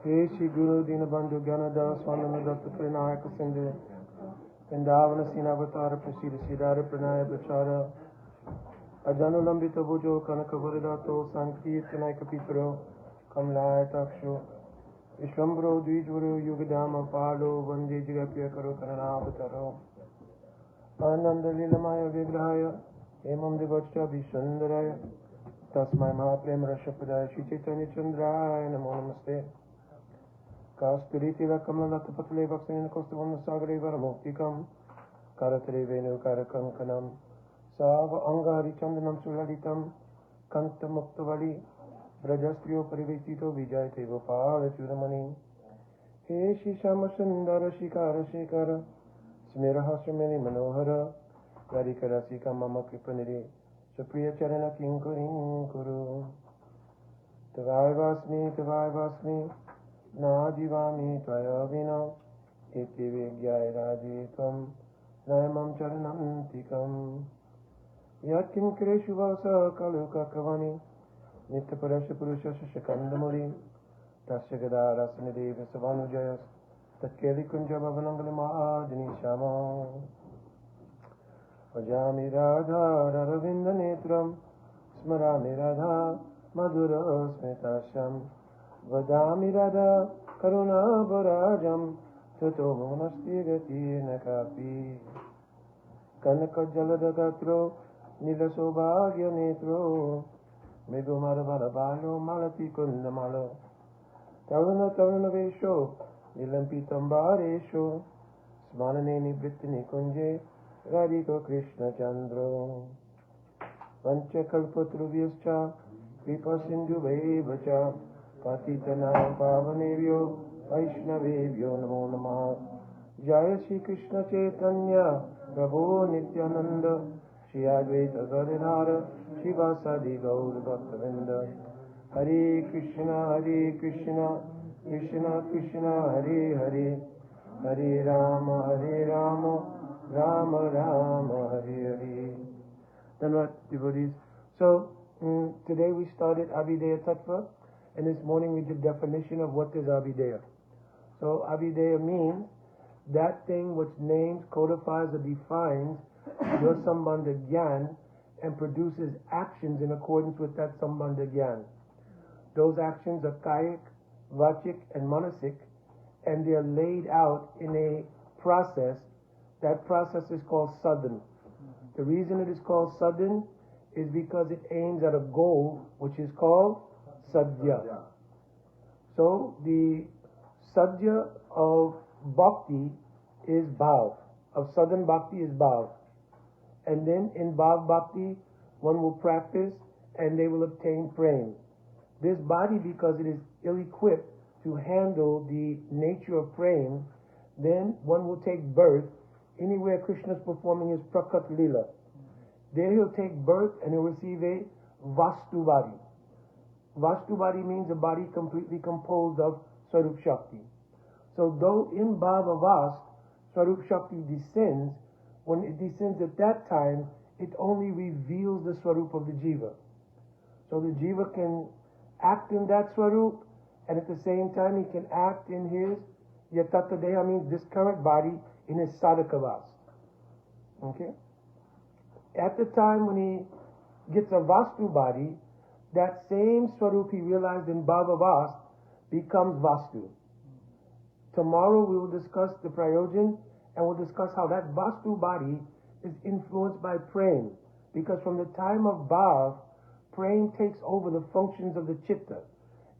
हे श्री गुरु दीन बंधु ज्ञानदास स्वानंद दत्त प्रणायक सिंधु वृंदावन सीनावतार प्रसिद्ध सिदार प्रणय प्रचार अजनुलंबित भुजो कनक वरदातो संकीर्तनायक पितरो कमलायताक्षो विश्वम्भरो द्विजवरो युगधाम पालो वंदे जगप्रिय करो करुणावतारो आनंद लीलमय विग्रहाय हेमं दिवच्चाभिसुन्दराय तस्मै महाप्रेम रसप्रदाय श्री चैतन्य चंद्राय नमो नमस्ते कास्तुरीतिला कमललतपतले भक्तिन कौस्तुभं सागरे वरमौक्तिकं करतले वेणुकारकङ्कणं साव अंगहरिचन्दनं सुललितं कण्ठमुक्तवली ब्रजस्त्रियो परिवेशितो विजयते गोपालचूडमणि हे श्रीश्यामसुन्दर शिखर स्मेरहास्यमेनि मनोहर राधिकरसिका मम कृपनिधे सुप्रियचरण किङ्करीं कुरु तवायवास्मि न जीवामि त्वया विना इति विज्ञाय राधे त्वं नयमं चरणन्तिकम् यत्किङ्करेषु वासः खलु ककवनि नित्यपरस्य पुरुषस्य शकन्दमुनि तस्य गदारसनिदेव सभानुजयस् तत्केलिकुञ्जभवनङ्गलमादिनिश्याम भजामि राधारविन्दनेत्रं स्मरामि राधा मधुरस्मितास्यम् वदामि राधा करुणाभराजं ततो मनस्ति गतिर्न कापि कनकजलदगात्रो नीलसौभाग्यनेत्रो मृदुमरबलबालो मालतीकुन्दमालो तरुणवेशो निलम्पितम्बारेषु स्मरणे निवृत्तिनिकुञ्जे राधिको कृष्णचन्द्रो पञ्चकल्पतरुभ्यश्च कृपासिन्धुभैव च पतितनां पावनेभ्यो वैष्णवेभ्यो नमो नमः जय श्री कृष्ण चैतन्य प्रभो नित्यानंद श्री अद्वैत गदाधर शिवासादि गौर भक्तवृंद हरे Krishna Krishna Krishna Hare Hare Hare Ram Ram Ram Hare Hare. Dhanyavad devotees. So today we started Abhideya Tattva. And this morning we did definition of what is Abhideya. So Abhideya means that thing which names, codifies, or defines your Sambandha Gyan and produces actions in accordance with that Sambandha Gyan. Those actions are Kayak, Vachik, and Manasik, and they are laid out in a process. That process is called sadhan. The reason it is called sadhan is because it aims at a goal which is called Sadhya. So the Sadhya of Bhakti is Bhav. Of Sadhan Bhakti is Bhav. And then in Bhav Bhakti, one will practice and they will obtain prem. This body, because it is ill-equipped to handle the nature of prem, then one will take birth anywhere Krishna is performing his Prakat Lila. There he'll take birth and he'll receive a Vastu body. Vastu body means a body completely composed of Swarup Shakti. So though in Bhava Vast, Swarup Shakti descends, when it descends at that time, it only reveals the Swarup of the Jiva. So the Jiva can act in that Swarup, and at the same time he can act in his Yatata Deha, means this current body, in his Sadhaka Vast. Okay? At the time when he gets a Vastu body, that same Swarup he realized in Bhava Vast becomes Vastu. Tomorrow we will discuss the Prayojan and we'll discuss how that Vastu body is influenced by Prem. Because from the time of Bhav, Prem takes over the functions of the Chitta.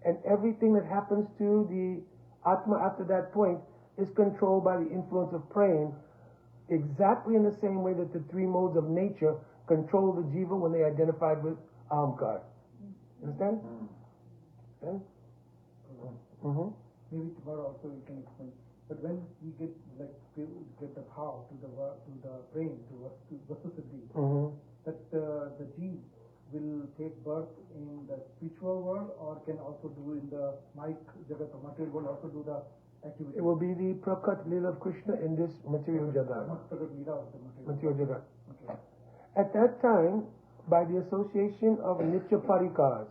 And everything that happens to the Atma after that point is controlled by the influence of Prem, exactly in the same way that the three modes of nature control the Jiva when they identified with Ahamkar. Understand? Okay? Maybe tomorrow also you can explain. But when we get the bhav to the brain, to Vastusiddhi, that the gene will take birth in the spiritual world, or can also do in the Mike Jagat, or material world, also do the activity. It will be the Prakat Lila of Krishna in this material Jagat. Prakat Lila of the Material Jagat. Okay. At that time, by the association of Nitya Parikars,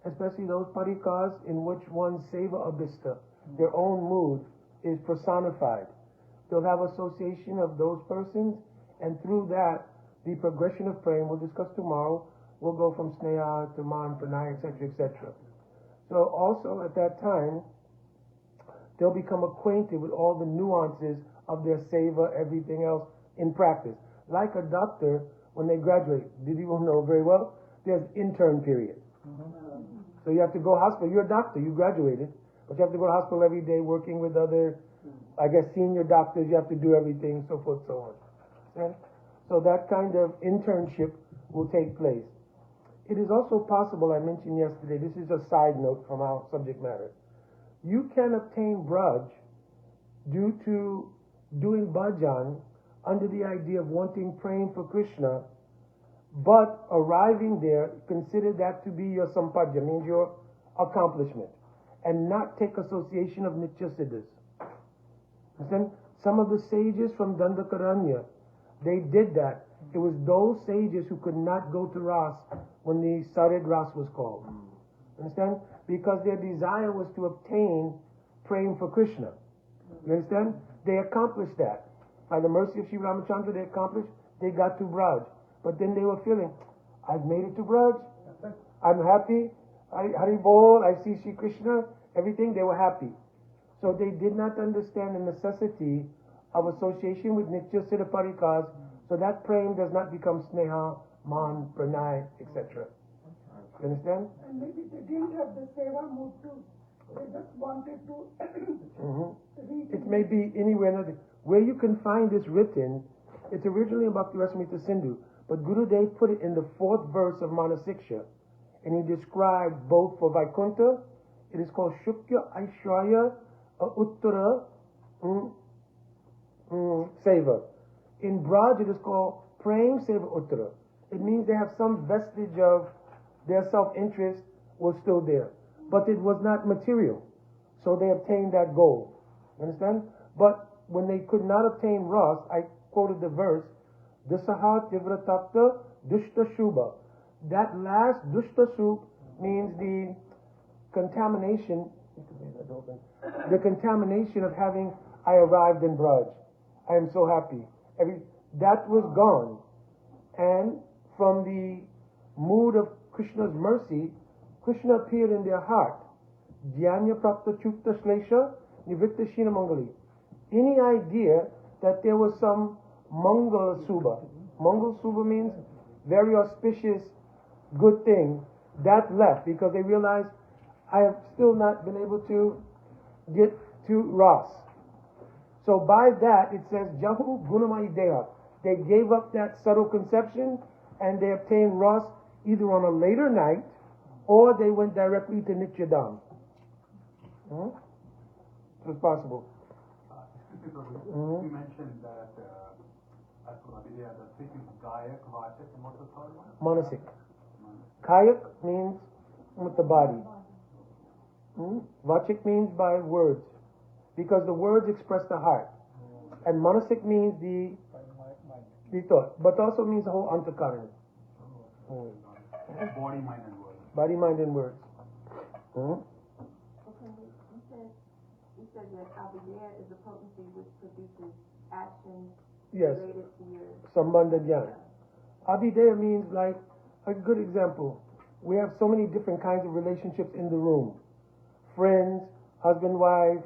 especially those Parikars in which one's Seva Abhista their own mood is personified. They'll have association of those persons, and through that, the progression of praying, we'll discuss tomorrow, will go from sneha to man, pranay, etc., etc. So also at that time, they'll become acquainted with all the nuances of their seva, everything else in practice. Like a doctor, when they graduate, did you know very well? There's intern period. So you have to go hospital. You're a doctor, you graduated, but you have to go to hospital every day working with other, I guess, senior doctors. You have to do everything, so forth, so on. Okay? So that kind of internship will take place. It is also possible, I mentioned yesterday, this is a side note from our subject matter. You can obtain braj due to doing bhajan under the idea of wanting praying for Krishna, but arriving there, consider that to be your sampadya, means your accomplishment, and not take association of nitya siddhas. Then some of the sages from Dandakaranya, they did that. It was those sages who could not go to Ras when the Sarid Ras was called. Understand? Because their desire was to obtain praying for Krishna. You understand? They accomplished that. By the mercy of Sri Ramachandra, they accomplished, they got to Braj. But then they were feeling, I've made it to Braj. I'm happy. Hari Bol, I see Sri Krishna, everything, they were happy. So they did not understand the necessity of association with Nitya Siddha Parikas, so that praying does not become Sneha, Man, Pranay, etc. You understand? And maybe they didn't have the seva mood too. They just wanted to read. It may be anywhere. Where you can find this written, it's originally in Bhakti Rasamrita Sindhu, but Gurudev put it in the 4th verse of Manasiksha, and he described both for Vaikuntha, it is called Shukya Aishwarya Uttara Seva. In Braj, it is called Praying Seva Uttara. It means they have some vestige of their self-interest was still there, but it was not material, so they obtained that goal. Understand? But when they could not obtain Ras, I quoted the verse, Dasaha Tivratapta Dushta Shubha. That last Dushta Shubh means the contamination of having, I arrived in Braj. I am so happy. That was gone. And from the mood of Krishna's mercy, Krishna appeared in their heart. Dhyanya Prapta Chukta Shlesha Nivritta Shina Mangali. Any idea that there was some Mangal Subha. Mangal Subha means very auspicious, good thing. That left because they realized, I have still not been able to get to Ras. So by that, it says, Jahu Gunamai Deha. They gave up that subtle conception and they obtained Ras either on a later night or they went directly to Nityadam. So it's possible. You mentioned that as for Abhidya, the three things, Gayak, Vachak, and what's the third one? Manasik. Kayak means with the body. Vachik means by words, because the words express the heart. And Manasik means the thought, but also means the whole Antakaran. Body, mind, and words. Body, mind, and words. Okay, you said that Abhidya is a potency which produces actions related to your... Sambandha Jnana. Abhidaya means, like, a good example. We have so many different kinds of relationships in the room. Friends, husband, wife,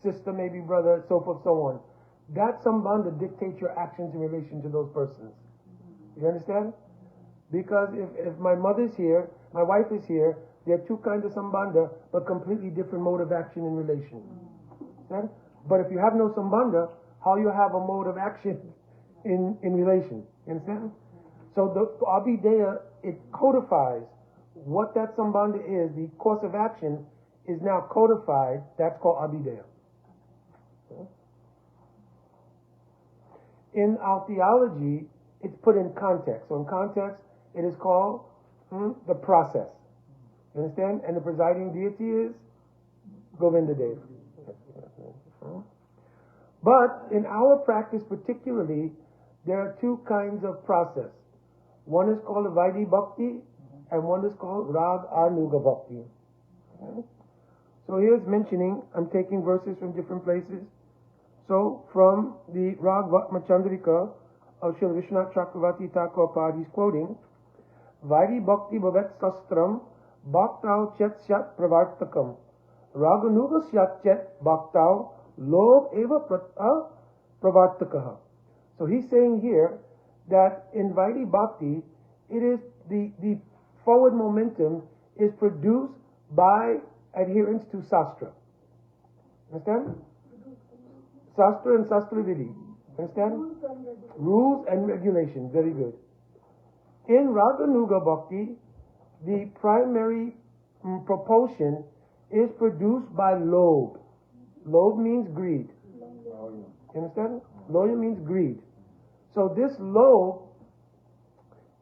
sister, maybe brother, so forth, so on. That Sambandha dictates your actions in relation to those persons. You understand? Because if my mother's here, my wife is here, there are two kinds of Sambandha, but completely different mode of action in relation. Understand? But if you have no Sambandha, how you have a mode of action in relation? You understand? So the Abhidaya, it codifies what that Sambandha is. The course of action is now codified. That's called Abhidaya. In our theology, it's put in context. So in context, it is called the process. You understand? And the presiding deity is Govinda Deva. But in our practice particularly, there are two kinds of process. One is called Vaidhi Bhakti, and one is called Rag Anuga Bhakti. So here's mentioning, I'm taking verses from different places. So from the Rag Vatmachandrika of Srila Vishwanath Chakravarti Thakur Pad, he's quoting, Vairi Bhakti Bhavet Sastram Bhaktau Chet Syat Pravartakam Raganuga Syat Chet Bhaktau Lob Eva Pravartakaha. So he's saying here that in Vairi Bhakti, it is the forward momentum is produced by adherence to Sastra. Understand? Sastra and Sastra Vidhi. Understand? Rules and regulations. Very good. In Raganuga Bhakti, the primary propulsion is produced by lobe. Lobe means greed. You understand? Loya means greed. So this lobe,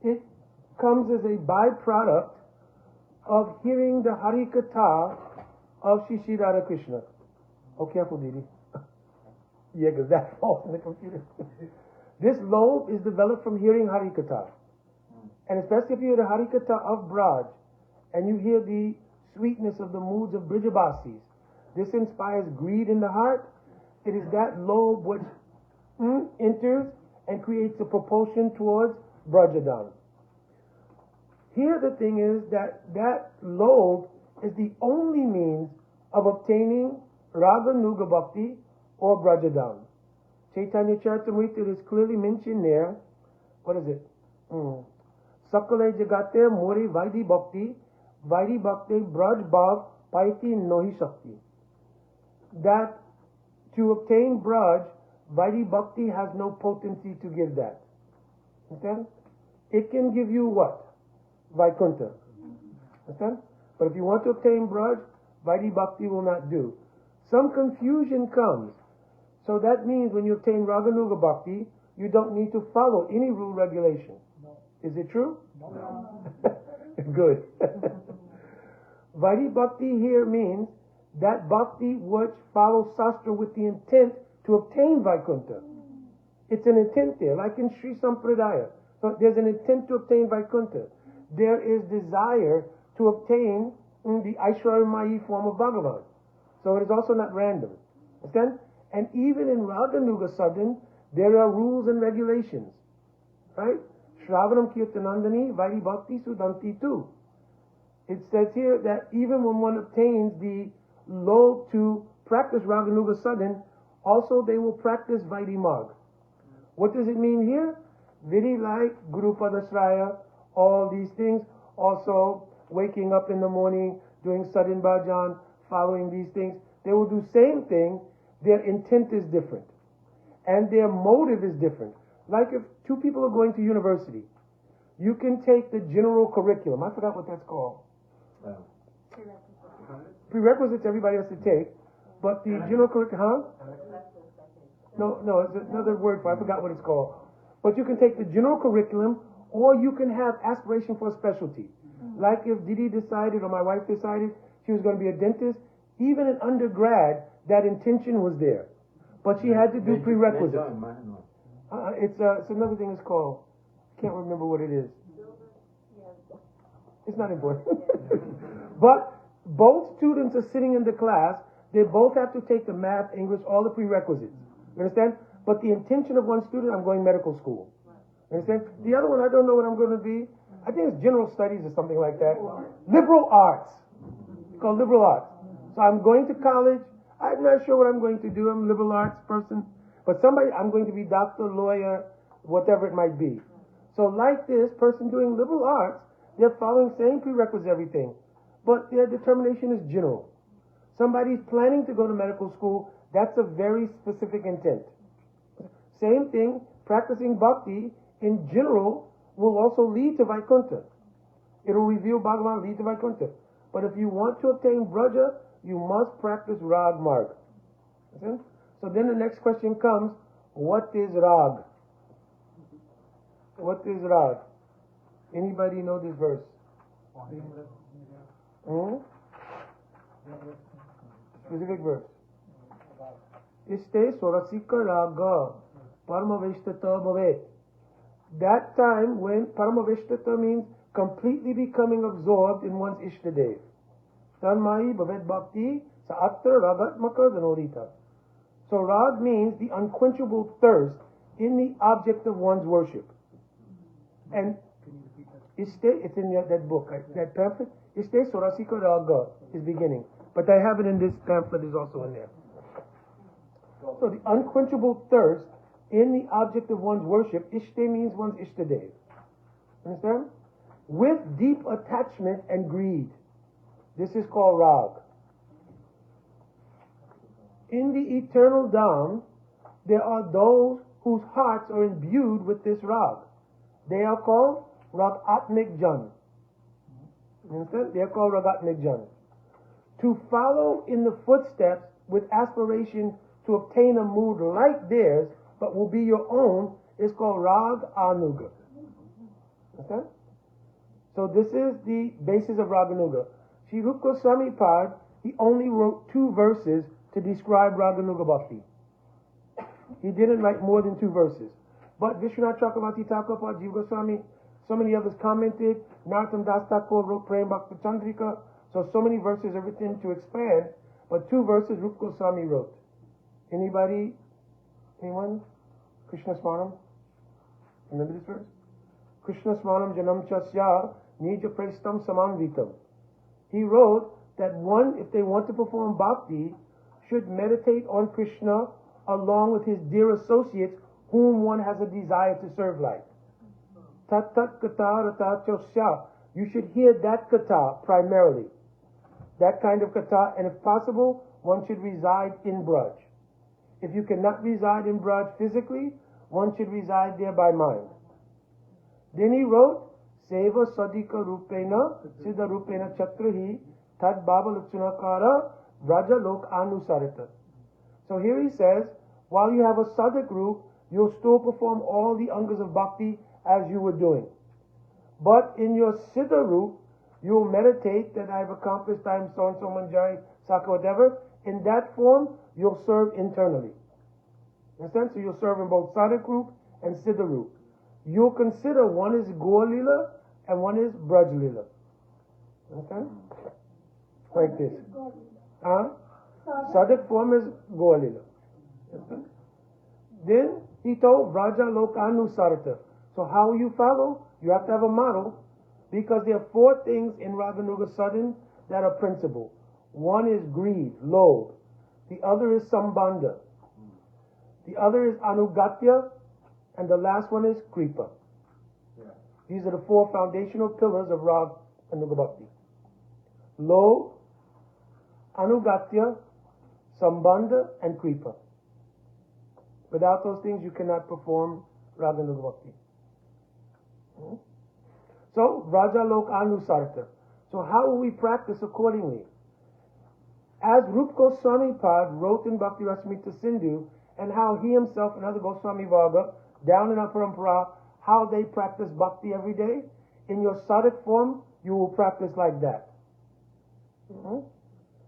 it comes as a byproduct of hearing the Harikatha of Shri Sri Radha Krishna. Oh, careful, Didi. Yeah, because that falls in the computer. This lobe is developed from hearing Harikatha. And especially if you hear the Harikatha of Braj, and you hear the sweetness of the moods of Brijabasis, this inspires greed in the heart. It is that lobe which enters and creates a propulsion towards Brajadhan. Here the thing is that lobe is the only means of obtaining Raganuga Bhakti or Brajadhan. Chaitanya Charitamrita, it is clearly mentioned there. What is it? Sakale Jagate Mori Vaidi Bhakti Braj Bhav Paiti Nohi Shakti. That to obtain Braj, Vaidi Bhakti has no potency to give that. Understand? It can give you what? Vaikuntha. Understand? But if you want to obtain Braj, Vaidi Bhakti will not do. Some confusion comes. So that means when you obtain Raganuga Bhakti, you don't need to follow any rule regulation. No. Is it true? No. Good. Vaidi Bhakti here means that Bhakti which follows Sastra with the intent to obtain Vaikuntha. It's an intent there, like in Sri Sampradaya. So there's an intent to obtain Vaikuntha. There is desire to obtain the Aishwaramayi form of Bhagavan. So it is also not random. Understand? And even in Raganuga Sadhan, there are rules and regulations. Right? Shravanam Kirtanandani Vairi Bhakti Sudanti too. It says here that even when one obtains the lobe to practice Raganuga Sadhan, also they will practice Vairi Marg. What does it mean here? Very like Guru Padasraya, all these things, also waking up in the morning, doing Sadhan Bhajan, following these things. They will do same thing, their intent is different. And their motive is different. Like if two people are going to university, you can take the general curriculum. I forgot what that's called. Prerequisites everybody has to take, but the general curriculum, No, it's another word for it. I forgot what it's called. But you can take the general curriculum, or you can have aspiration for a specialty. Like if Didi decided, or my wife decided, she was going to be a dentist, even in undergrad, that intention was there. But she had to do prerequisites. It's another thing it's called. Can't remember what it is. It's not important. But both students are sitting in the class. They both have to take the math, English, all the prerequisites. You understand? But the intention of one student, I'm going medical school. You understand? The other one, I don't know what I'm going to be. I think it's general studies or something like that. Liberal arts. It's called liberal arts. So I'm going to college. I'm not sure what I'm going to do. I'm a liberal arts person. But I'm going to be doctor, lawyer, whatever it might be. So like this person doing liberal arts, they're following same prerequisites, everything. But their determination is general. Somebody's planning to go to medical school, that's a very specific intent. Same thing, practicing bhakti in general will also lead to Vaikuntha. It will reveal Bhagavan, lead to Vaikuntha. But if you want to obtain Braja, you must practice Rag Marg. Okay? So then the next question comes, what is Rag? What is Rag? Anybody know this verse? Specific verse. Iste Sorasika Raga Paramaveshtata Bhavet. That time when Paramaveshtata means completely becoming absorbed in one's Ishtadev. Tanmai Bhavet Bhakti Sa'atra Ragatmaka Danodita. So rag means the unquenchable thirst in the object of one's worship. And it's in that book, that pamphlet. Ishte Sorasika Raga is beginning. But I have it in this pamphlet, is also in there. So the unquenchable thirst in the object of one's worship, Ishte means one's Ishtadev. Understand? With deep attachment and greed. This is called rag. In the eternal Dham, there are those whose hearts are imbued with this rag. They are called Ragatmik Jan. Understand? They are called Ragatmik Jan. To follow in the footsteps with aspiration to obtain a mood like theirs, but will be your own, is called Rag Anuga. Understand? So this is the basis of Rag Anuga. Sri Rupa Goswami Pad, he only wrote 2 verses to describe Rag Anuga Bhakti. He didn't write more than 2 verses. But Vishwanath Chakravarti Thakur, Jiva Goswami, so many others commented. Narottam Das Thakur wrote Prem Bhakti Chandrika. So many verses are written to expand, but 2 verses Rupa Goswami wrote. Anybody? Anyone? Krishna Smaranam? Remember this verse? Krishna Smaranam Janam Chasya Nija Prestam Samanvitam. He wrote that one, if they want to perform bhakti, should meditate on Krishna along with his dear associates whom one has a desire to serve like. Tat tat kata rata chosya. You should hear that kata primarily. That kind of kata, and if possible, one should reside in Braj. If you cannot reside in Braj physically, one should reside there by mind. Then he wrote, Seva Sadika Rupena Siddha Rupena Chatrahi Tad Baba Lutsunakara Vraja Lok Anusarita. So here he says, while you have a sadhak group, you'll still perform all the angas of bhakti as you were doing. But in your siddha roop, you'll meditate that I've accomplished, I'm so and so manjari, saka, whatever. In that form, you'll serve internally. Understand? So you'll serve in both sadhak roop and siddha roop. You'll consider one is Gaur Lila and one is Braj Lila. Understand? Like this. Sadhak form is Gaur Lila. Then he told Vraja Lokanu Sarata. So how you follow? You have to have a model, because there are 4 things in Raganuga Sadhan that are principal. One is greed, lobe. The other is sambandha. The other is anugatya, and the last one is kripa. These are the 4 foundational pillars of Raganuga Bhakti. Lobe, anugatya, sambandha, and kripa. Without those things, you cannot perform Raganuga Bhakti. So, Vraja Lok Anusarta. So how will we practice accordingly? As Rupa Goswami Pad wrote in Bhakti Rasamrita Sindhu, and how he himself and other Goswami Varga, down in our parampara, how they practice bhakti every day, in your sadhak form, you will practice like that.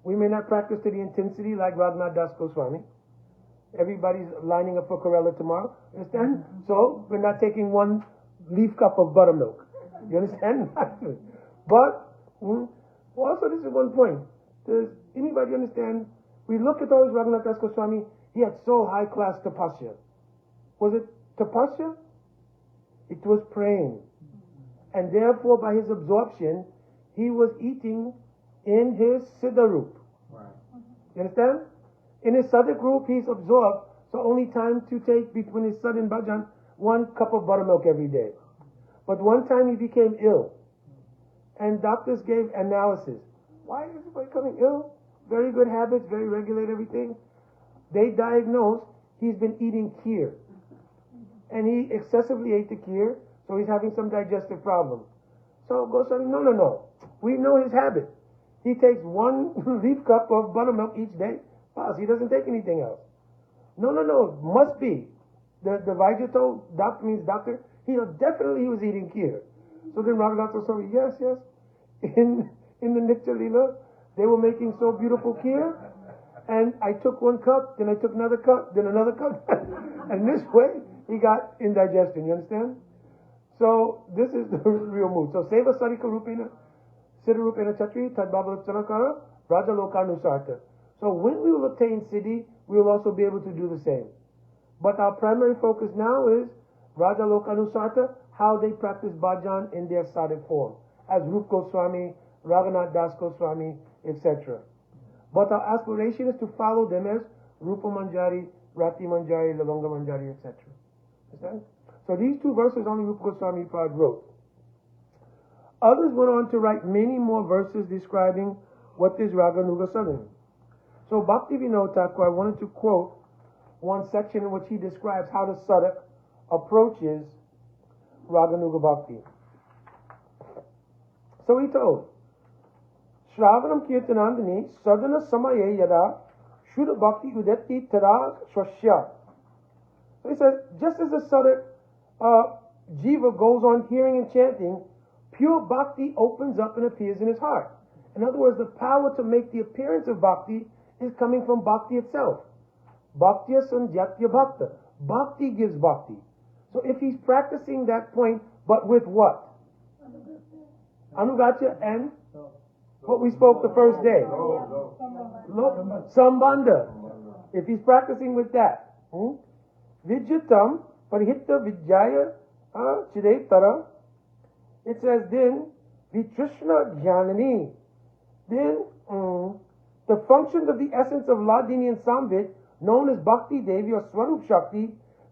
We may not practice to the intensity like Raghunath Das Goswami. Everybody's lining up for Kerala tomorrow. Understand? So, we're not taking 1 leaf cup of buttermilk. You understand? But, also this is one point. Does anybody understand? We look at always Raghunath Das Goswami, he had so high class tapasya. Was it tapasya? It was praying. And therefore, by his absorption, he was eating in his siddha roop. You understand? In his sadhak roop, he's absorbed, so only time to take between his sadh and bhajan 1 cup of buttermilk every day. But one time he became ill, and doctors gave analysis. Why is he becoming ill? Very good habits, very regular everything. They diagnosed he's been eating kheer, and he excessively ate the kheer, so he's having some digestive problem. So Goswami, no. We know his habit. He takes 1 leaf cup of buttermilk each day. He doesn't take anything else. No, must be. The Vaidya told, doctor means doctor, he definitely was eating kheer. So then Raghunath Goswami, yes. In the Nitya Leela, they were making so beautiful kheer, and I took 1 cup, then I took another cup, then another cup, and this way he got indigestion. You understand? So this is the real mood. So Seva Sarika Rupina Siddharupena Chatri, Tadbhavatsanakara, Raja Lokanusarta. So when we will obtain Siddhi, we will also be able to do the same. But our primary focus now is Raja Lokanusarta, how they practice bhajan in their sadhak form, as Rup Goswami, Raghunath Das Goswami, etc. But our aspiration is to follow them as Rupa Manjari, Rati Manjari, Lavanga Manjari, etc. Understand? So these two verses only Rupa Goswami Prabhupada wrote. Others went on to write many more verses describing what is Raganuga Sadhana. So Bhakti Vinod Thakur, I wanted to quote one section in which he describes how the sadhak approaches Raganuga Bhakti. So he told, Shravanam Kirtanandini Sadhana Samaye Yada Shuddha Bhakti Udeti Tada Swashya. So he says, just as the sadhak jiva goes on hearing and chanting, pure bhakti opens up and appears in his heart. In other words, the power to make the appearance of bhakti is coming from bhakti itself. Bhaktya sanjatya bhakta. Bhakti gives bhakti. So if he's practicing that point, but with what? Anugatya and what we spoke the first day. Sambandha. If he's practicing with that. Vijyatam parhitta vijjaya chidetara. It says then, Vitrishna Jnanani. Then the functions of the essence of Ladini and Samvit, known as Bhakti Devi or Swarup Shakti,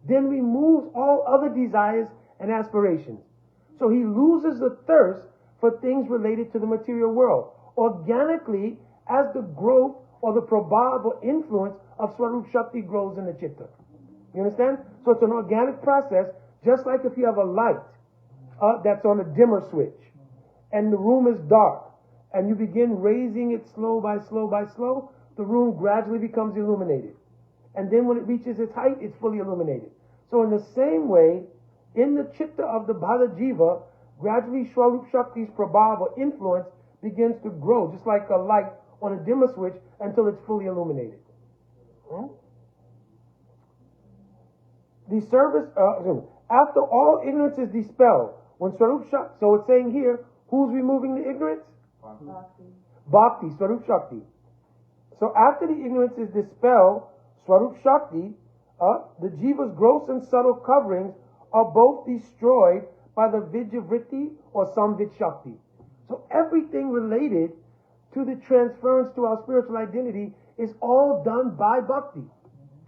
then removes all other desires and aspirations. So he loses the thirst for things related to the material world. Organically, as the growth or the prabhav or influence of Swarup Shakti grows in the chitta. You understand? So it's an organic process, just like if you have a light that's on a dimmer switch, and the room is dark, and you begin raising it slow by slow, the room gradually becomes illuminated. And then when it reaches its height, it's fully illuminated. So in the same way, in the chitta of the Bhada Jiva, gradually Swarup Shakti's prabhav or influence begins to grow, just like a light on a dimmer switch, until it's fully illuminated. The service, after all ignorance is dispelled, when Swarup Shakti, so it's saying here, who's removing the ignorance? Bhakti, Swarup Shakti. So after the ignorance is dispelled, Swarup Shakti, the jiva's gross and subtle coverings are both destroyed by the Vijjavritti or Samvit Shakti. So everything related to the transference to our spiritual identity is all done by Bhakti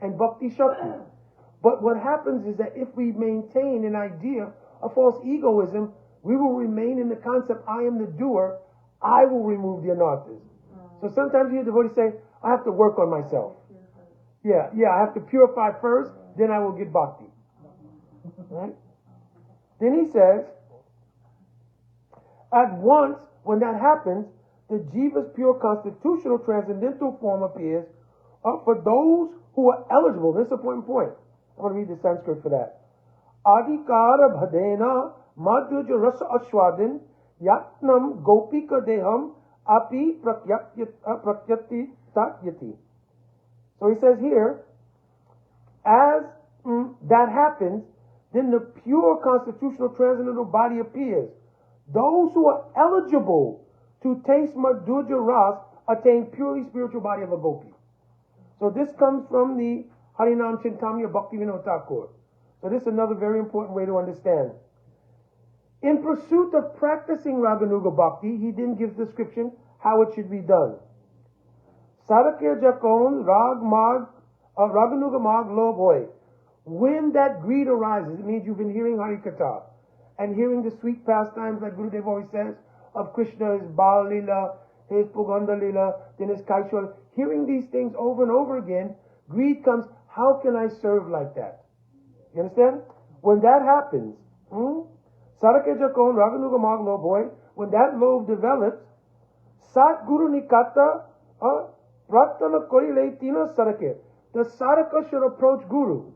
and Bhakti Shakti. But what happens is that if we maintain an idea of false egoism, we will remain in the concept, I am the doer, I will remove the anarthas. So sometimes you hear devotees say, I have to work on myself. Yeah, I have to purify first, then I will get bhakti. Right? Then he says, at once, when that happens, the jiva's pure constitutional transcendental form appears for those who are eligible. This is a important point. I'm going to read the Sanskrit for that. Adhikara bhadena madhuja rasa ashwadin yatnam gopika deham api prakyati tatyati. So he says here, as that happens, then the pure constitutional transcendental body appears. Those who are eligible to taste madhuja ras attain purely spiritual body of a gopi. So this comes from the Harinam Chintamani Bhakti Vinod Thakur. So this is another very important way to understand. In pursuit of practicing Raganuga Bhakti, he then gives description how it should be done. Sarakya Jakon Rag Mag Raganuga Mag Lobh Hoy. When that greed arises, it means you've been hearing Harikatha and hearing the sweet pastimes, like Gurudev always says, of Krishna, his Bal Lila, his Puganda Lila, then his Kaishwar. Hearing these things over and over again, greed comes, how can I serve like that? You understand? When that happens, Sarakya Jakon Raganuga Mag Lobh Hoy, when that lobe develops, Sat Guru Nikata Pratana Korile Tina Sarakya. The Saraka should approach Guru.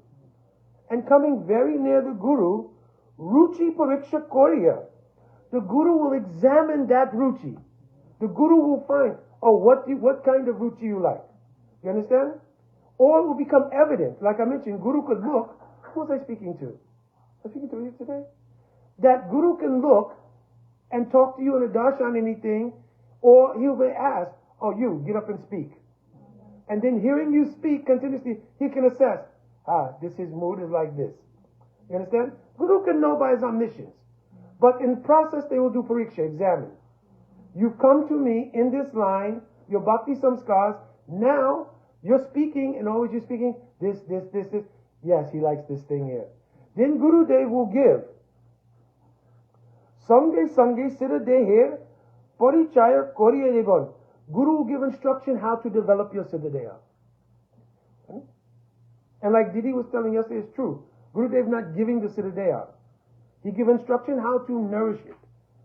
And coming very near the Guru, Ruchi Pariksha Koriya. The Guru will examine that Ruchi. The Guru will find, what kind of Ruchi you like. You understand? Or it will become evident. Like I mentioned, Guru could look. Who was I speaking to? Was I speaking to you today? That Guru can look and talk to you in a darshan anything, Or he'll be asked, oh, you, get up and speak. And then hearing you speak continuously, he can assess, his mood is like this. You understand? Guru can know by his omniscience. But in process, they will do pariksha, examine. You've come to me in this line, your bhakti samskars, now you're speaking, and always you're speaking, this. Yes, he likes this thing here. Then Guru Dev will give. Sange Sira De here, Parichaya Koriya Devan. Guru will give instruction how to develop your Siddhadeha. And like Didi was telling yesterday, it's true. Guru Dev not giving the Siddhadeha. He give instruction how to nourish it.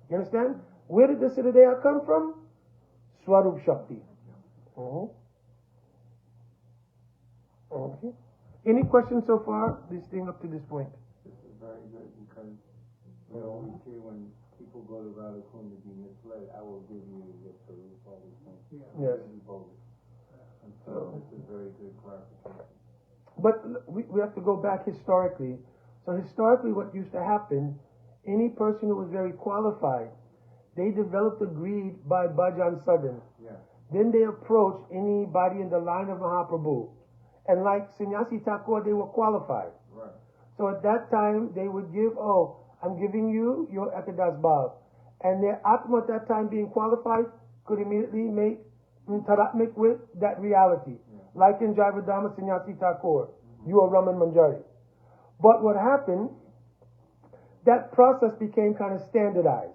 You understand? Where did the Siddhadeha come from? Swarup Shakti. Okay. Any questions so far? This thing up to this point? This is very good because we always hear when people go to Radha Kund to be misled, I will give you your Sarup, all these things. Yes. And so this is very good clarification. But we have to go back historically. So historically what used to happen, any person who was very qualified, they developed a greed by bhajan sadhan. Yeah. Then they approached anybody in the line of Mahaprabhu. And like Sannyasi Thakur, they were qualified. Right. So at that time, they would give, I'm giving you your Ekadas Bhav. And their Atma at that time being qualified could immediately make taratmik with that reality. Yeah. Like in Jaivadama Sannyasi Thakur, you are Raman Manjari. But what happened, that process became kind of standardized.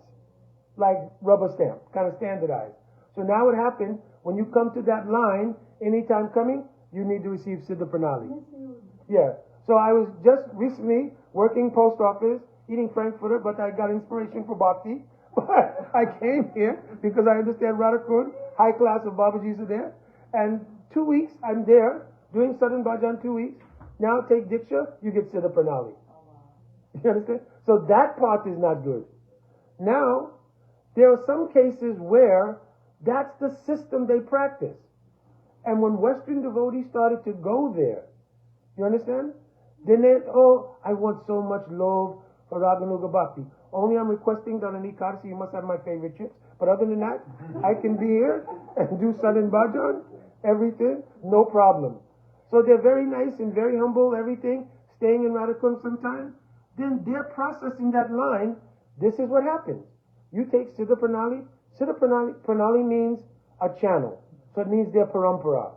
Like rubber stamp, kind of standardized. So now what happened, when you come to that line, anytime coming, you need to receive Siddha Pranali. Yeah. So I was just recently working post office, eating Frankfurter, but I got inspiration for Bhakti. But I came here because I understand Radhakund, high class of Babajis are there. And 2 weeks, I'm there, doing Southern Bhajan 2 weeks. Now take Diksha, you get Siddha Pranali. You understand? So that part is not good. Now, there are some cases where that's the system they practice. And when Western devotees started to go there, you understand? Then they, I want so much love for Raganuga Bhakti. Only I'm requesting that on Ekadasi you must have my favorite chips. But other than that, I can be here and do Southern Bhajan, everything, no problem. So they're very nice and very humble, everything, staying in Radhakund sometime. Then they're processing that line. This is what happens. You take Siddha Pranali. Siddha Pranali means a channel. So it means their parampara.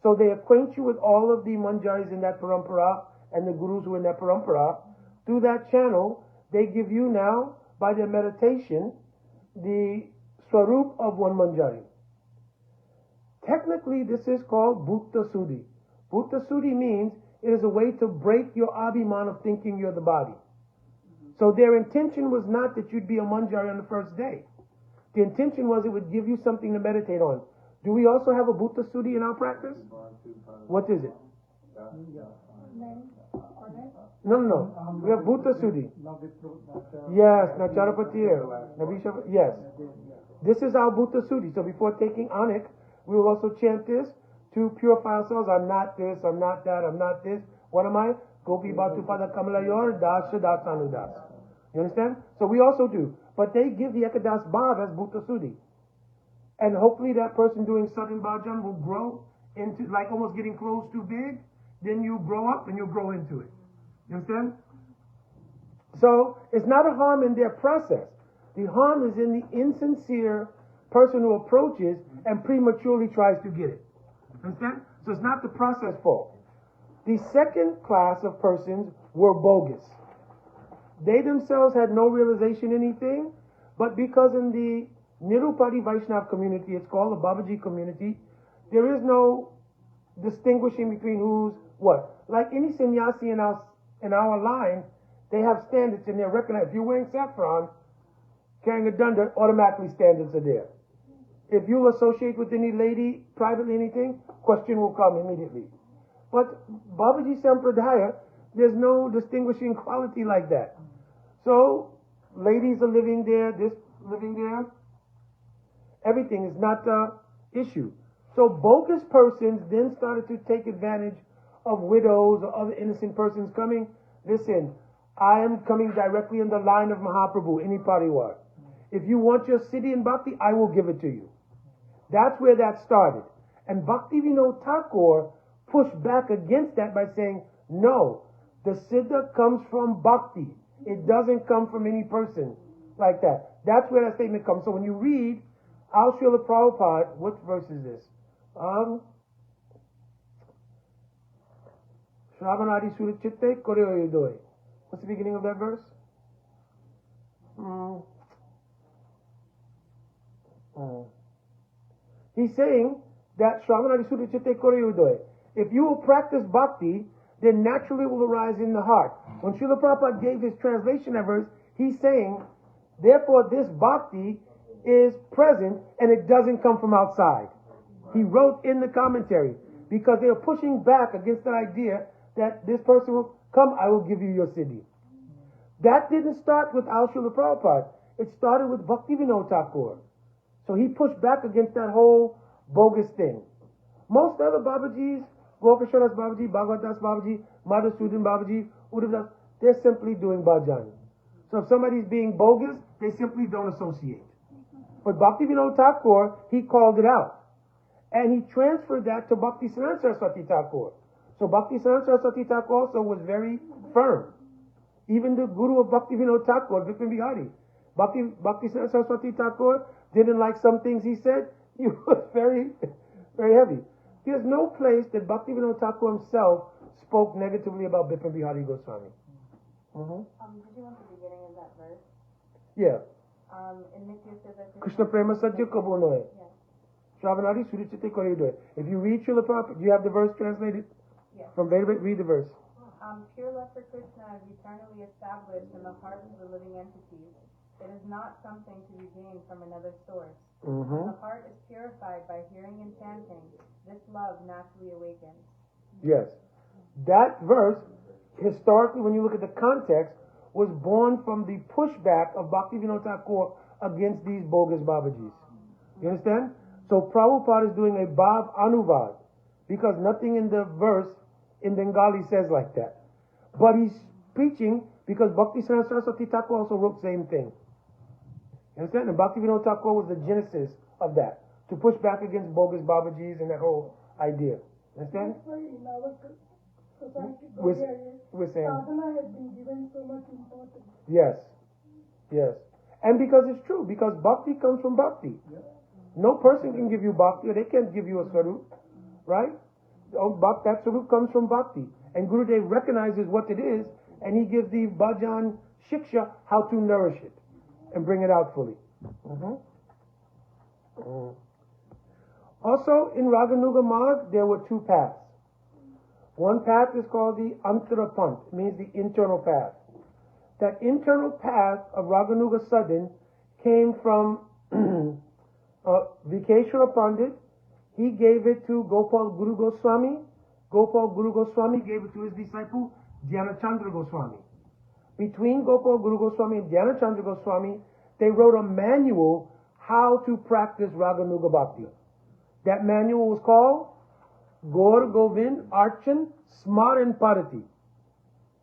So they acquaint you with all of the manjaris in that parampara and the gurus who are in that parampara. Through that channel, they give you now, by their meditation, the swarup of one manjari. Technically, this is called Bhutta Suddhi. Bhutta Suddhi means it is a way to break your abhiman of thinking you're the body. So their intention was not that you'd be a manjari on the first day. The intention was it would give you something to meditate on. Do we also have a Bhutta Suddhi in our practice? What is it? No. We have Bhutta Suddhi. Yes, Nacharapati. Yes. This is our Bhutta Suddhi. So before taking Anik, we will also chant this to purify ourselves. I'm not this, I'm not that, I'm not this. What am I? Gopi Bhatupada Kamalayor Dasha Dasanudas. You understand? So we also do. But they give the Ekadas Bhav as Bhutta Suddhi. And hopefully that person doing Southern Bhajan will grow into, like almost getting close too big. Then you grow up and you'll grow into it. You understand? So it's not a harm in their process. The harm is in the insincere person who approaches and prematurely tries to get it. Understand? So it's not the process fault. The second class of persons were bogus. They themselves had no realization anything, but because in the Nirupadi Vaishnav community, it's called the Babaji community, there is no distinguishing between who's what. Like any sannyasi in our line, they have standards and they're recognized. If you're wearing saffron, carrying a danda, automatically standards are there. If you associate with any lady privately, anything, question will come immediately. But Babaji Sampradaya, there's no distinguishing quality like that. So, ladies are living there, this living there. Everything is not the issue. So bogus persons then started to take advantage of widows or other innocent persons coming. Listen, I am coming directly in the line of Mahaprabhu, any pariwar. if you want your siddhi in bhakti, I will give it to you. That's where that started. And Bhaktivinoda Thakur pushed back against that by saying, no, the siddha comes from bhakti. It doesn't come from any person like that. That's where that statement comes. So when you read Al Srila Prabhupada, what verse is this? Shravanadi Surachitte Koryo Yudoy. What's the beginning of that verse? He's saying that Shravanadi Surachitte Koryo Yudoy. If you will practice bhakti, then naturally it will arise in the heart. When Srila Prabhupada gave his translation of verse, he's saying, therefore this bhakti is present and it doesn't come from outside. He wrote in the commentary, because they are pushing back against the idea that this person will come, I will give you your siddhi. That didn't start with Al Srila Prabhupada. It started with Bhaktivinoda Thakur. So he pushed back against that whole bogus thing. Most other Babajis, Gopasharas Babaji, Bhagavatas Babaji, Madhusudan Babaji, Uddhavdas, they're simply doing bhajan. So if somebody's being bogus, they simply don't associate. But Bhaktivinoda Thakur, he called it out. And he transferred that to Bhakti Siddhanta Saraswati Thakur. So Bhakti Siddhanta Saraswati Thakur also was very firm. Even the guru of Bhaktivinoda Thakur, Vipin Bihari, Bhakti Siddhanta Saraswati Thakur didn't like some things he said. He was very, very heavy. There's no place that Bhaktivinoda Thakur himself spoke negatively about Bipin Bihari Goswami. Did you want the beginning of that verse? Yeah. In Nitya Siddha Krishna Prema Sadhya Kabono hai. Yes. Shravanadi Surichite Koredo. If you read Srila Prabhupada, do you have the verse translated? Yes. From Veda, read the verse. Pure love for Krishna is eternally established in the hearts of the living entities. It is not something to be gained from another source. When the heart is purified by hearing and chanting, this love naturally awakens. Yes. That verse, historically, when you look at the context, was born from the pushback of Bhaktivinoda Thakur against these bogus Babajis. You understand? So Prabhupada is doing a Bhav Anuvad, because nothing in the verse in Bengali says like that. But he's preaching because Bhakti Siddhanta Saraswati Thakur also wrote the same thing. You understand? And Bhaktivinoda Thakur was the genesis of that, to push back against bogus Babajis and that whole idea. Understand? That's why in our society, We're saying, sadhana has been given so much importance. yes, yes. And because it's true, because bhakti comes from bhakti. No person can give you bhakti, or they can't give you a sarup, right? That sarup comes from bhakti. And Gurudev recognizes what it is, and he gives the bhajan shiksha how to nourish it and bring it out fully. Also, in Raganuga Marg, there were two paths. One path is called the Antara Pant, means the internal path. That internal path of Raganuga Sadhan came from Vikeshwara Pandit. He gave it to Gopal Guru Goswami. Gopal Guru Goswami gave it to his disciple Dhyanachandra Goswami. Between Gopal Guru Goswami and Dhyanachandra Goswami, they wrote a manual how to practice Raganuga Bhakti. That manual was called Gaur Govind Archan Smaran Parati.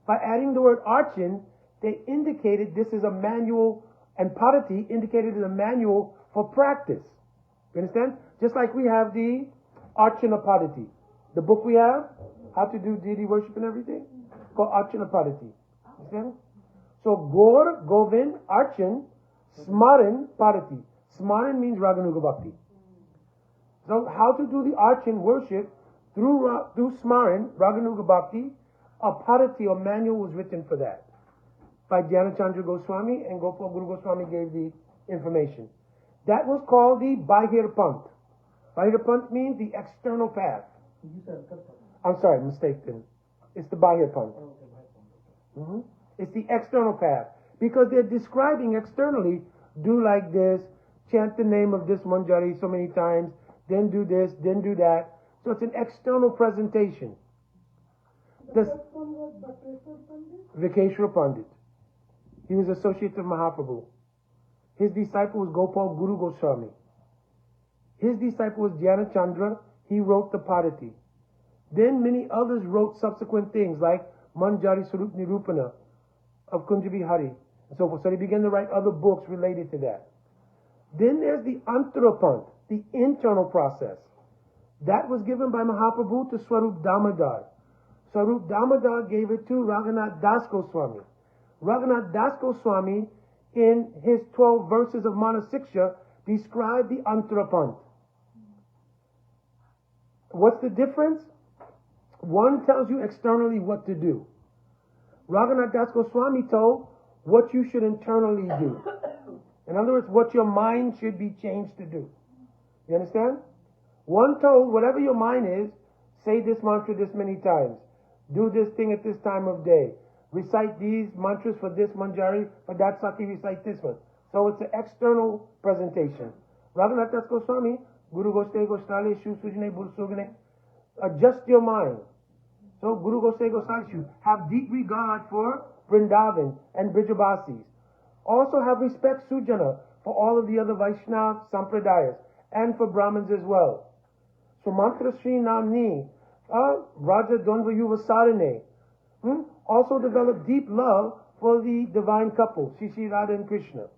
By adding the word Archan, they indicated this is a manual, and Parati indicated as a manual for practice. You understand? Just like we have the Archana Parati. The book we have, how to do deity worship and everything, called Archana Parati. Understand? So Gaur Govind Archan Smaran Parati. Smaran means Raganuga Bhakti. So how to do the Archan worship through Smaran, Raganuga Bhakti, a Parati or manual was written for that by Dhyanachandra Goswami, and Gopal Guru Goswami gave the information. That was called the Bahir Pant. Bahir Pant means the external path. I'm sorry, mistaken. It's the Bahir Pant. It's the external path. Because they're describing externally, do like this, chant the name of this manjari so many times, then do this, then do that. So it's an external presentation. The first one was Bhakteshwar Pandit. Vikeshwara Pandit. He was associate of Mahaprabhu. His disciple was Gopal Guru Goswami. His disciple was Dhyanachandra. He wrote the Parati. Then many others wrote subsequent things like Manjari Sarup Nirupana of Kunjabi Hari and so forth. So they began to write other books related to that. Then there's the Antarapant, the internal process. That was given by Mahaprabhu to Swarup Damodar. Swarup Damodar gave it to Raghunath Das Goswami. Raghunath Das Goswami, in his 12 verses of Manasiksha, described the Antarapant. What's the difference? One tells you externally what to do. Raghunath Das Goswami told what you should internally do. In other words, what your mind should be changed to do. You understand? One told, whatever your mind is, say this mantra this many times. Do this thing at this time of day. Recite these mantras for this manjari, for that sati, recite this one. So it's an external presentation. Raghunath Das Goswami, Guru Goste Goshtale, Shu Sujane, Bur Sugane, adjust your mind. So Guru Goste Goswami, Shu, have deep regard for Vrindavan and Brijabasis. Also have respect, Sujana, for all of the other Vaishnava Sampradayas and for Brahmins as well. So Mantra Sri Namni, Raja Dondva Yuva Sarane, also develop deep love for the divine couple, Shri Radha and Krishna,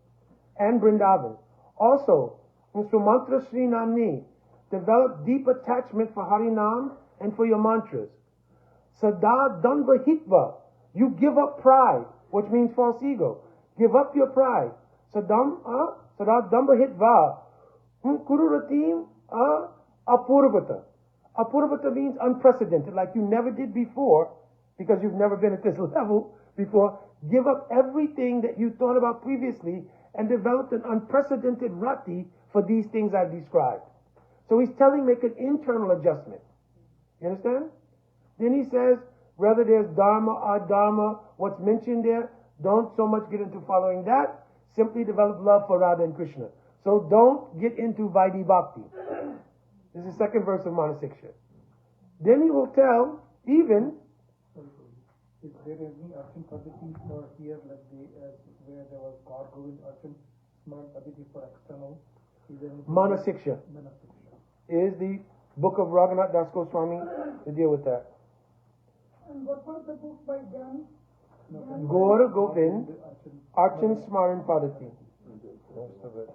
and Vrindavan. Also, so Mantra Sri Namni, develop deep attachment for Harinam and for your mantras. Sada Dhanva Hitva, you give up pride, which means false ego. Give up your pride. Sada Dhanva Hitva, Kururatim Apurvata. Apurvata means unprecedented, like you never did before, because you've never been at this level before. Give up everything that you thought about previously and develop an unprecedented rati for these things I've described. So he's telling, make an internal adjustment. You understand? Then he says, whether there's dharma or dharma, what's mentioned there, don't so much get into following that. Simply develop love for Radha and Krishna. So don't get into Vaidhi Bhakti. This is the second verse of Manasiksha. Then he will tell, even, is there any Archan Padhati for here, like where there was God Govind Archan, Smaran Padhati for external? Is there any Manasiksha is the book of Raghunath Das Goswami to deal with that. And what was the book by Jan? Gaur Govind Archan Smaran Padhati. Most of it.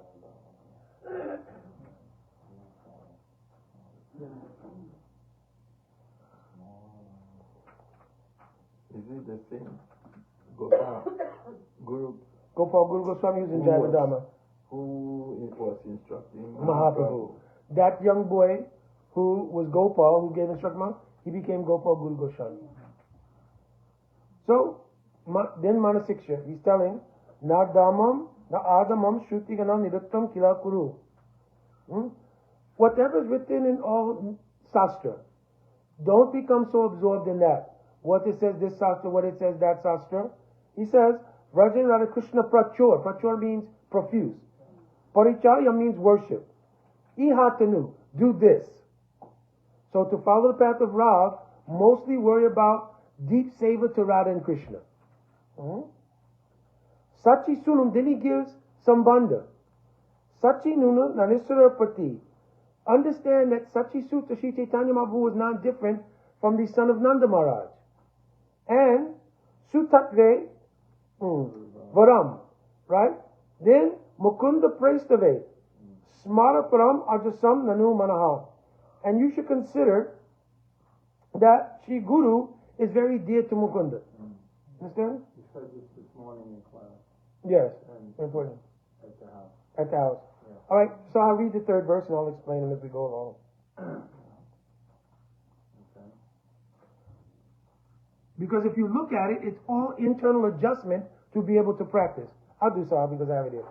Is it the same? Guru Goswami who's in Jayavadama. Who was instructing Mahaprabhu. That young boy who was Gopal, who gave instruction, he became Gopal Guru Goswami. So, then Manasiksha, he's telling, Na damam, na adamam, shrutigana niruttam kila kuru. Whatever is written in all Sastra, don't become so absorbed in that. What it says this Sastra, what it says that Sastra. He says, Rajan Radha Krishna Prachur. Prachur means profuse. Paricharya means worship. Ihatanu, do this. So to follow the path of Rav, mostly worry about deep seva to Radha and Krishna. Sachi Sunum, then he gives Sambandha. Sachi Nuna Nanisarapati. Understand that Sachi Sutta Sri Chaitanya Mahaprabhu was not different from the son of Nanda Maharaj. And Sutatve Varam, right? Then Mukunda Praistave, Smaraparam Arjasam Nanu Manaha. And you should consider that Sri Guru is very dear to Mukunda. Understand? You said this morning in class. Yes, And important. at the house. At the house. Yeah. All right, so I'll read the third verse and I'll explain them as we go along. Okay. Because if you look at it, it's all internal adjustment to be able to practice. I'll do so because I have it here.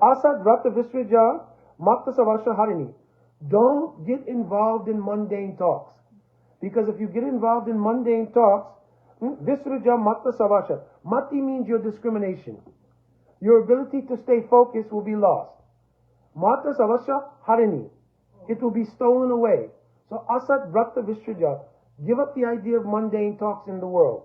Asad Vrata Visraja Makta Savasha Harini. Don't get involved in mundane talks. Because if you get involved in mundane talks, Visraja Makta Savasha. Mati means your discrimination. Your ability to stay focused will be lost. Mata Savasha Harini. It will be stolen away. So Asad Vrata Visraja. Give up the idea of mundane talks in the world.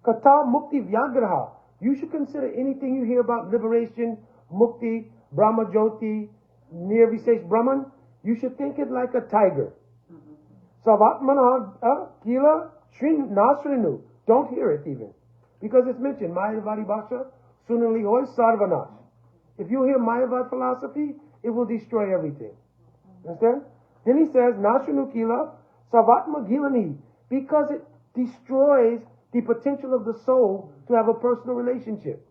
Kata Mukti Vyagraha. You should consider anything you hear about liberation, Mukti, Brahma Jyoti, Nirvisesh Brahman. You should think it like a tiger. Savatmana Kila Srin Nasrinu. Don't hear it even. Because it's mentioned, Mayavadi Bhasha, Sunali Hoy Sarvanash. If you hear Mayavad philosophy, it will destroy everything. Understand? Then he says, Nashanukila Savatma Gilani, because it destroys the potential of the soul to have a personal relationship.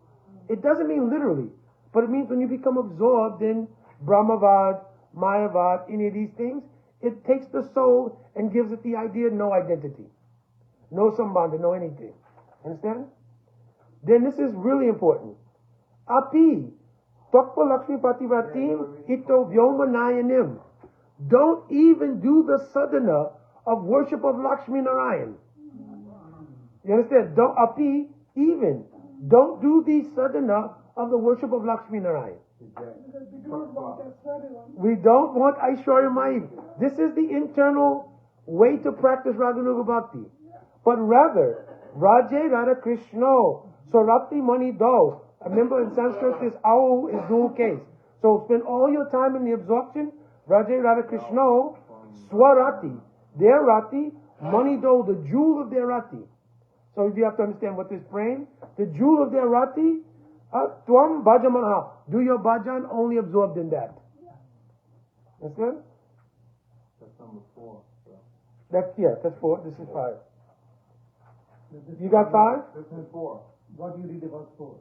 It doesn't mean literally, but it means when you become absorbed in Brahmavad, Mayavad, any of these things, it takes the soul and gives it the idea of no identity, no sambandha, no anything. Understand? Then this is really important. Api, Tokpa Lakshmi Pativatim, Ito Vyoma Nayanim. Don't even do the sadhana of worship of Lakshmi Narayan. You understand? Don't api, even. Don't do the sadhana of the worship of Lakshmi Narayan. Because we don't want that sadhana. We don't want Aishwarya Mai. This is the internal way to practice Raganuga Bhakti. But rather, Raje Radha Krishna, Sorapti Mani Do. Remember in Sanskrit this au is dual case. So spend all your time in the absorption. Raje Radha Krishna, Swarati. Their Rati, Mani Do, the jewel of their Rati. So you have to understand what this praying. The jewel of their Rati, Tvam Bhajamanaha. Do your bhajan only absorbed in that. That's good? That's number 4. That's 4. This is 5. You got 5? This is 4. What do you read about 4?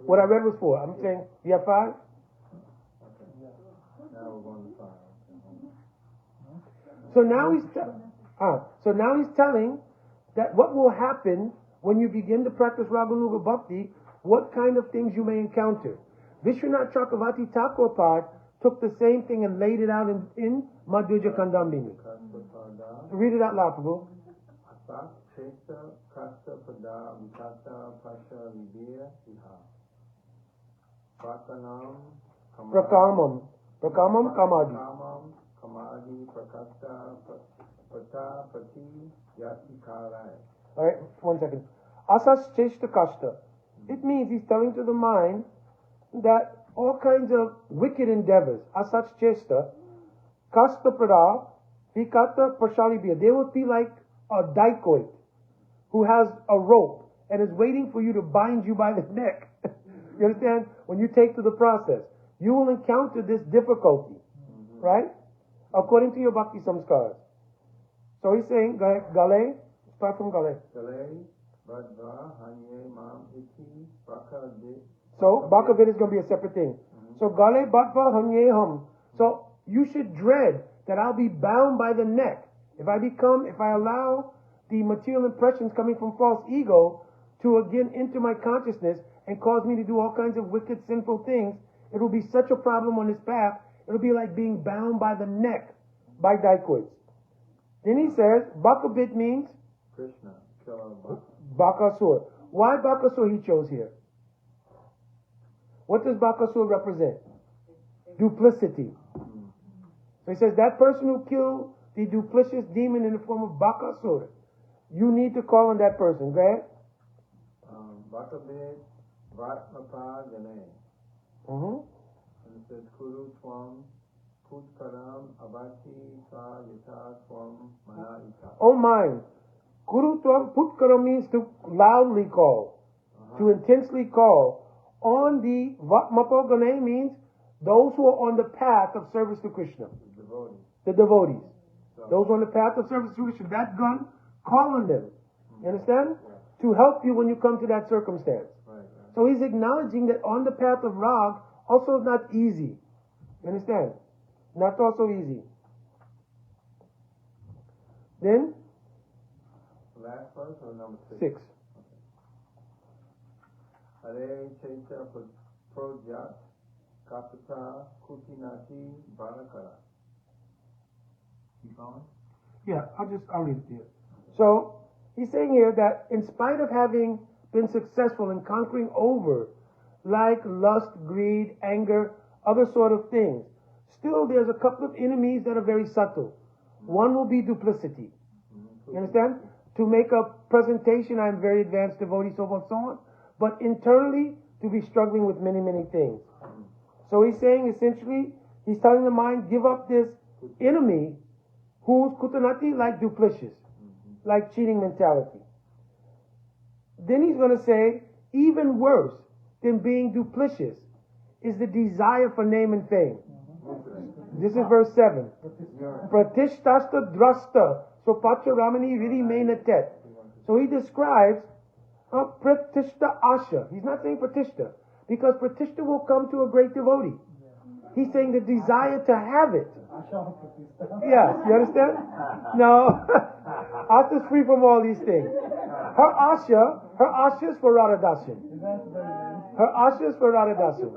What I read was 4. I'm saying, you have 5? Okay. Now we're going to 5. So now he's telling that what will happen when you begin to practice Raganuga Bhakti, what kind of things you may encounter. Vishwanath Chakravarti Thakur part took the same thing and laid it out in Madhurya Kandambini. Read it out loud, Prabhu. Prakamam Kamadi. Kamadi Prakasta Pati Yatikarai. Alright, 1 second. Asas Cheshta Kashta. It means he's telling to the mind that all kinds of wicked endeavors, Asas Cheshta, Kasta Prada, Vikata Prashalibya, they will be like a dacoit who has a rope and is waiting for you to bind you by the neck. You understand? When you take to the process, you will encounter this difficulty, right? According to your Bhakti Samskaras. So he's saying, Gale, start from Gale. Gale, Badva, Hanye, Mam, Iti, Bhakavit. So Bhakavit is going to be a separate thing. So Gale, Badva, Hanye, Hum. So you should dread that I'll be bound by the neck. If I allow the material impressions coming from false ego to again enter my consciousness and cause me to do all kinds of wicked, sinful things, it will be such a problem on this path. It'll be like being bound by the neck by dacoits. Then he says, Bakabit means Krishna, Bakasur. Why Bakasur he chose here? What does Bakasur represent? Duplicity. So he says that person who killed the duplicitous demon in the form of Bakasur, you need to call on that person. Go ahead. Bakabit, Vatmapa Gane. And it says, Kuru Twam, Putkaram, Avati, Sa, Yata, Twam, Manaita. Oh, mine. Kuru Twam Putkaram means to loudly call, to intensely call. On the Vatmapa means those who are on the path of service to Krishna. The devotees. So, those on the path of service to Krishna. That gun, call on them. You understand? Yeah. To help you when you come to that circumstance. Right. So he's acknowledging that on the path of Rag, also not easy. You understand? Not also easy. Then? Last verse or number 6? 6. Hare Chaita Projat Kapita Kutinati Barakara. Keep going? Yeah, I'll read it here. So, he's saying here that in spite of having been successful in conquering over like lust, greed, anger, other sort of things, still there's a couple of enemies that are very subtle. One will be duplicity. You understand? To make a presentation, I'm very advanced devotee, so forth, so on. But internally, to be struggling with many, many things. So he's saying, essentially, he's telling the mind, give up this enemy who's kutanati, like duplicitous, like cheating mentality. Then he's going to say, even worse than being duplicitous is the desire for name and fame. This is verse 7. Pratishtasta drasta. So Pacharamani really menatet. So he describes Pratishta Asha. He's not saying Pratishta, because Pratishta will come to a great devotee. He's saying the desire to have it. Yes, you understand? No. Asha is free from all these things. Her Asha is for Radha Darshan. Her Asha is for Radha Darshan.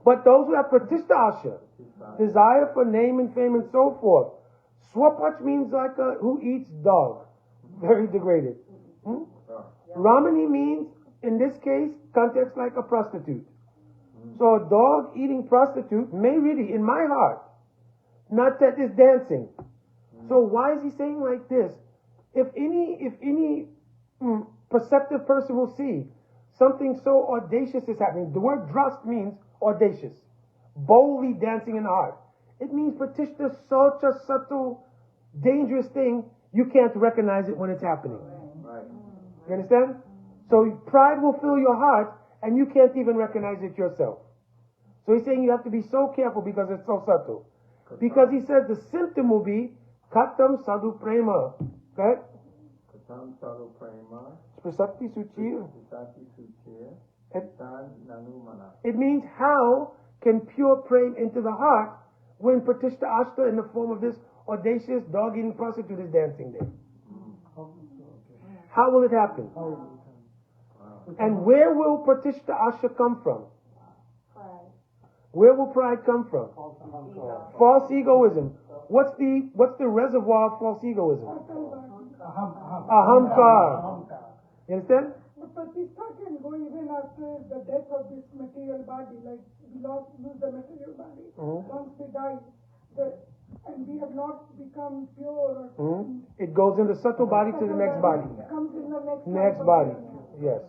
But those who have Pratishta Asha, desire for name and fame and so forth, Swapach means like a who eats dog. Very degraded. Ramani means, in this case, context like a prostitute. So a dog eating prostitute may really, in my heart, not that is dancing. So why is he saying like this? If any perceptive person will see something so audacious is happening, the word drust means audacious, boldly dancing in the heart. It means Pratishta is such a subtle, dangerous thing, you can't recognize it when it's happening. Right. You understand? So pride will fill your heart and you can't even recognize it yourself. So he's saying you have to be so careful because it's so subtle. Because he says the symptom will be Katam Sadhu Prema. Okay? Katam Sadhu Prema. Prasakti Suchir. Pisati Suchir. Nanumana. It means how can pure prema enter the heart when Pratishta Ashta in the form of this audacious dog-eating prostitute is dancing there? How will it happen? And where will Pratishta Asha come from? Pride. Where will pride come from? False egoism. What's the reservoir of false egoism? Ahamkar. You understand? The Pratishta can go even after the death of this material body, like we lose the material body. Once we die, and we have not become pure. It goes in the subtle body to the next body. It comes in the Next body. Yes.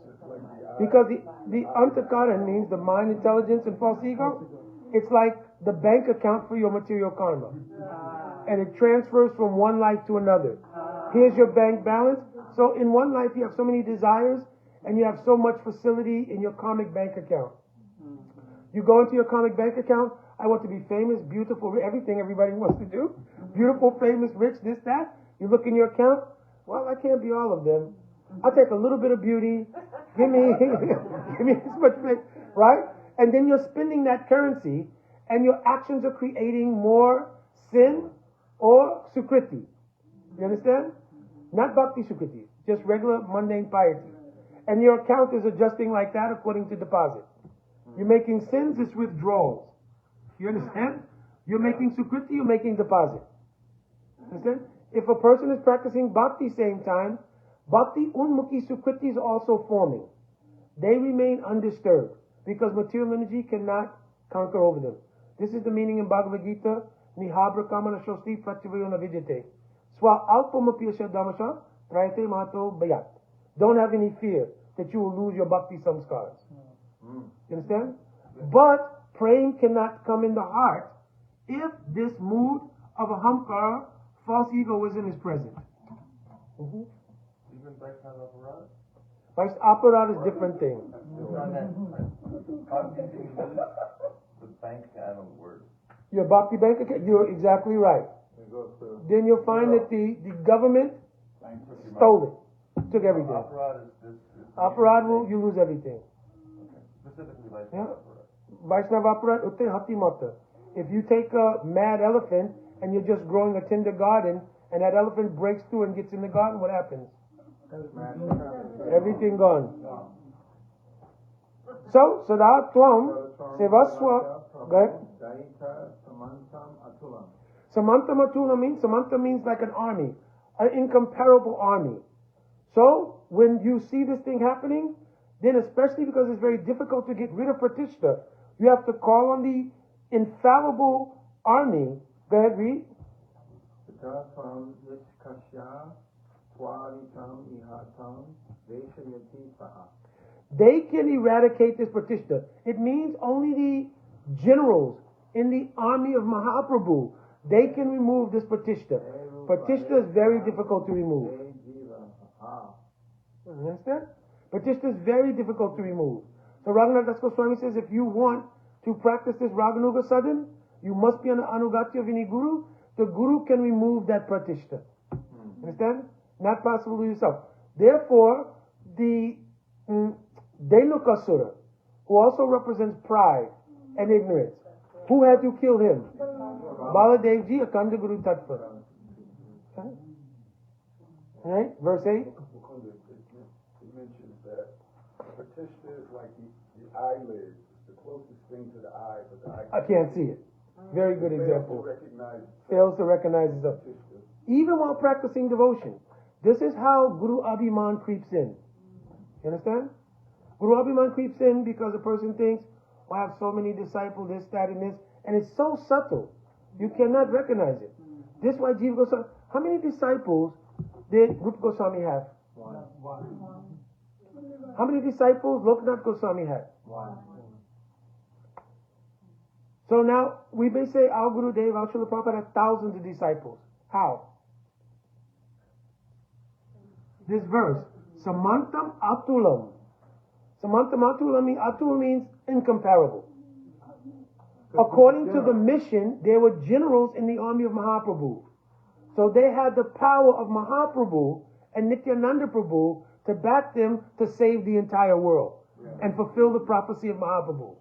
Because the antakara means the mind, intelligence, and false ego. It's like the bank account for your material karma. And it transfers from one life to another. Here's your bank balance. So in one life you have so many desires and you have so much facility in your karmic bank account. You go into your karmic bank account, I want to be famous, beautiful, everything everybody wants to do. Beautiful, famous, rich, this, that. You look in your account, well, I can't be all of them. I'll take a little bit of beauty. Give me this much, right? And then you're spending that currency and your actions are creating more sin or sukriti. You understand? Not bhakti sukriti, just regular mundane piety. And your account is adjusting like that according to deposit. You're making sins, it's withdrawals. You understand? You're making sukriti, you're making deposit. Understand? If a person is practicing bhakti same time, bhakti unmukhi sukriti is also forming. They remain undisturbed because material energy cannot conquer over them. This is the meaning in Bhagavad Gita, Nihabra Kamana Shosti Pratyavayona Vijate. Swa alpamapyasha damasha prayate mato bayat. Don't have any fear that you will lose your bhakti samskars. You understand? But praying cannot come in the heart if this mood of ahamkara, false egoism, is present. Even Vaishnava Aparad? Aparad is different thing. The bank account word. Your bhakti bank account, you're exactly right. Then you'll find that the government stole it, took everything. Aparad is this. Aparad, you lose everything. Specifically Vaishnava Aparad. Vaishnava Aparad, utte hati mata. If you take a mad elephant and you're just growing a tender garden and that elephant breaks through and gets in the garden, what happens? Everything gone. So, Sada Tvam Sevaswa. Go ahead. Samanta Samanta means like an army, an incomparable army. So, when you see this thing happening, then especially because it's very difficult to get rid of Pratishta, you have to call on the infallible army. Go ahead, read. They can eradicate this Pratishta. It means only the generals in the army of Mahaprabhu, they can remove this Pratishta. Pratishta is very difficult to remove. You understand? Pratishta is very difficult to remove. So Raghunath Das Goswami says, if you want to practice this Raganuga Sadhan, you must be on the Anugatya Vini Guru. The Guru can remove that pratishta. Understand? Not possible to yourself. Therefore, the Denukasura, who also represents pride and ignorance, who had to kill him? Baladevji, Akanda Guru Tattva. Okay? Right? Verse 8. It mentions that pratishta is like the eyelid. It's the closest thing to the eye, but the eye I can't see it. Very good example. fails to recognize Fails to recognize his own. Even while practicing devotion. This is how Guru Abhiman creeps in. You understand? Guru Abhiman creeps in because a person thinks, oh, I have so many disciples, this, that, and this. And it's so subtle. You cannot recognize it. This is why Jiva Goswami... How many disciples did Rupa Goswami have? One. How many disciples Loknath Goswami had? One. So now, we may say our Guru Dev, our Srila Prabhupada had thousands of disciples. How? This verse, Samantam Atulam. Samantam Atulam means, Atul means incomparable. According to the mission, there were generals in the army of Mahaprabhu. So they had the power of Mahaprabhu and Nityananda Prabhu to back them to save the entire world and fulfill the prophecy of Mahaprabhu.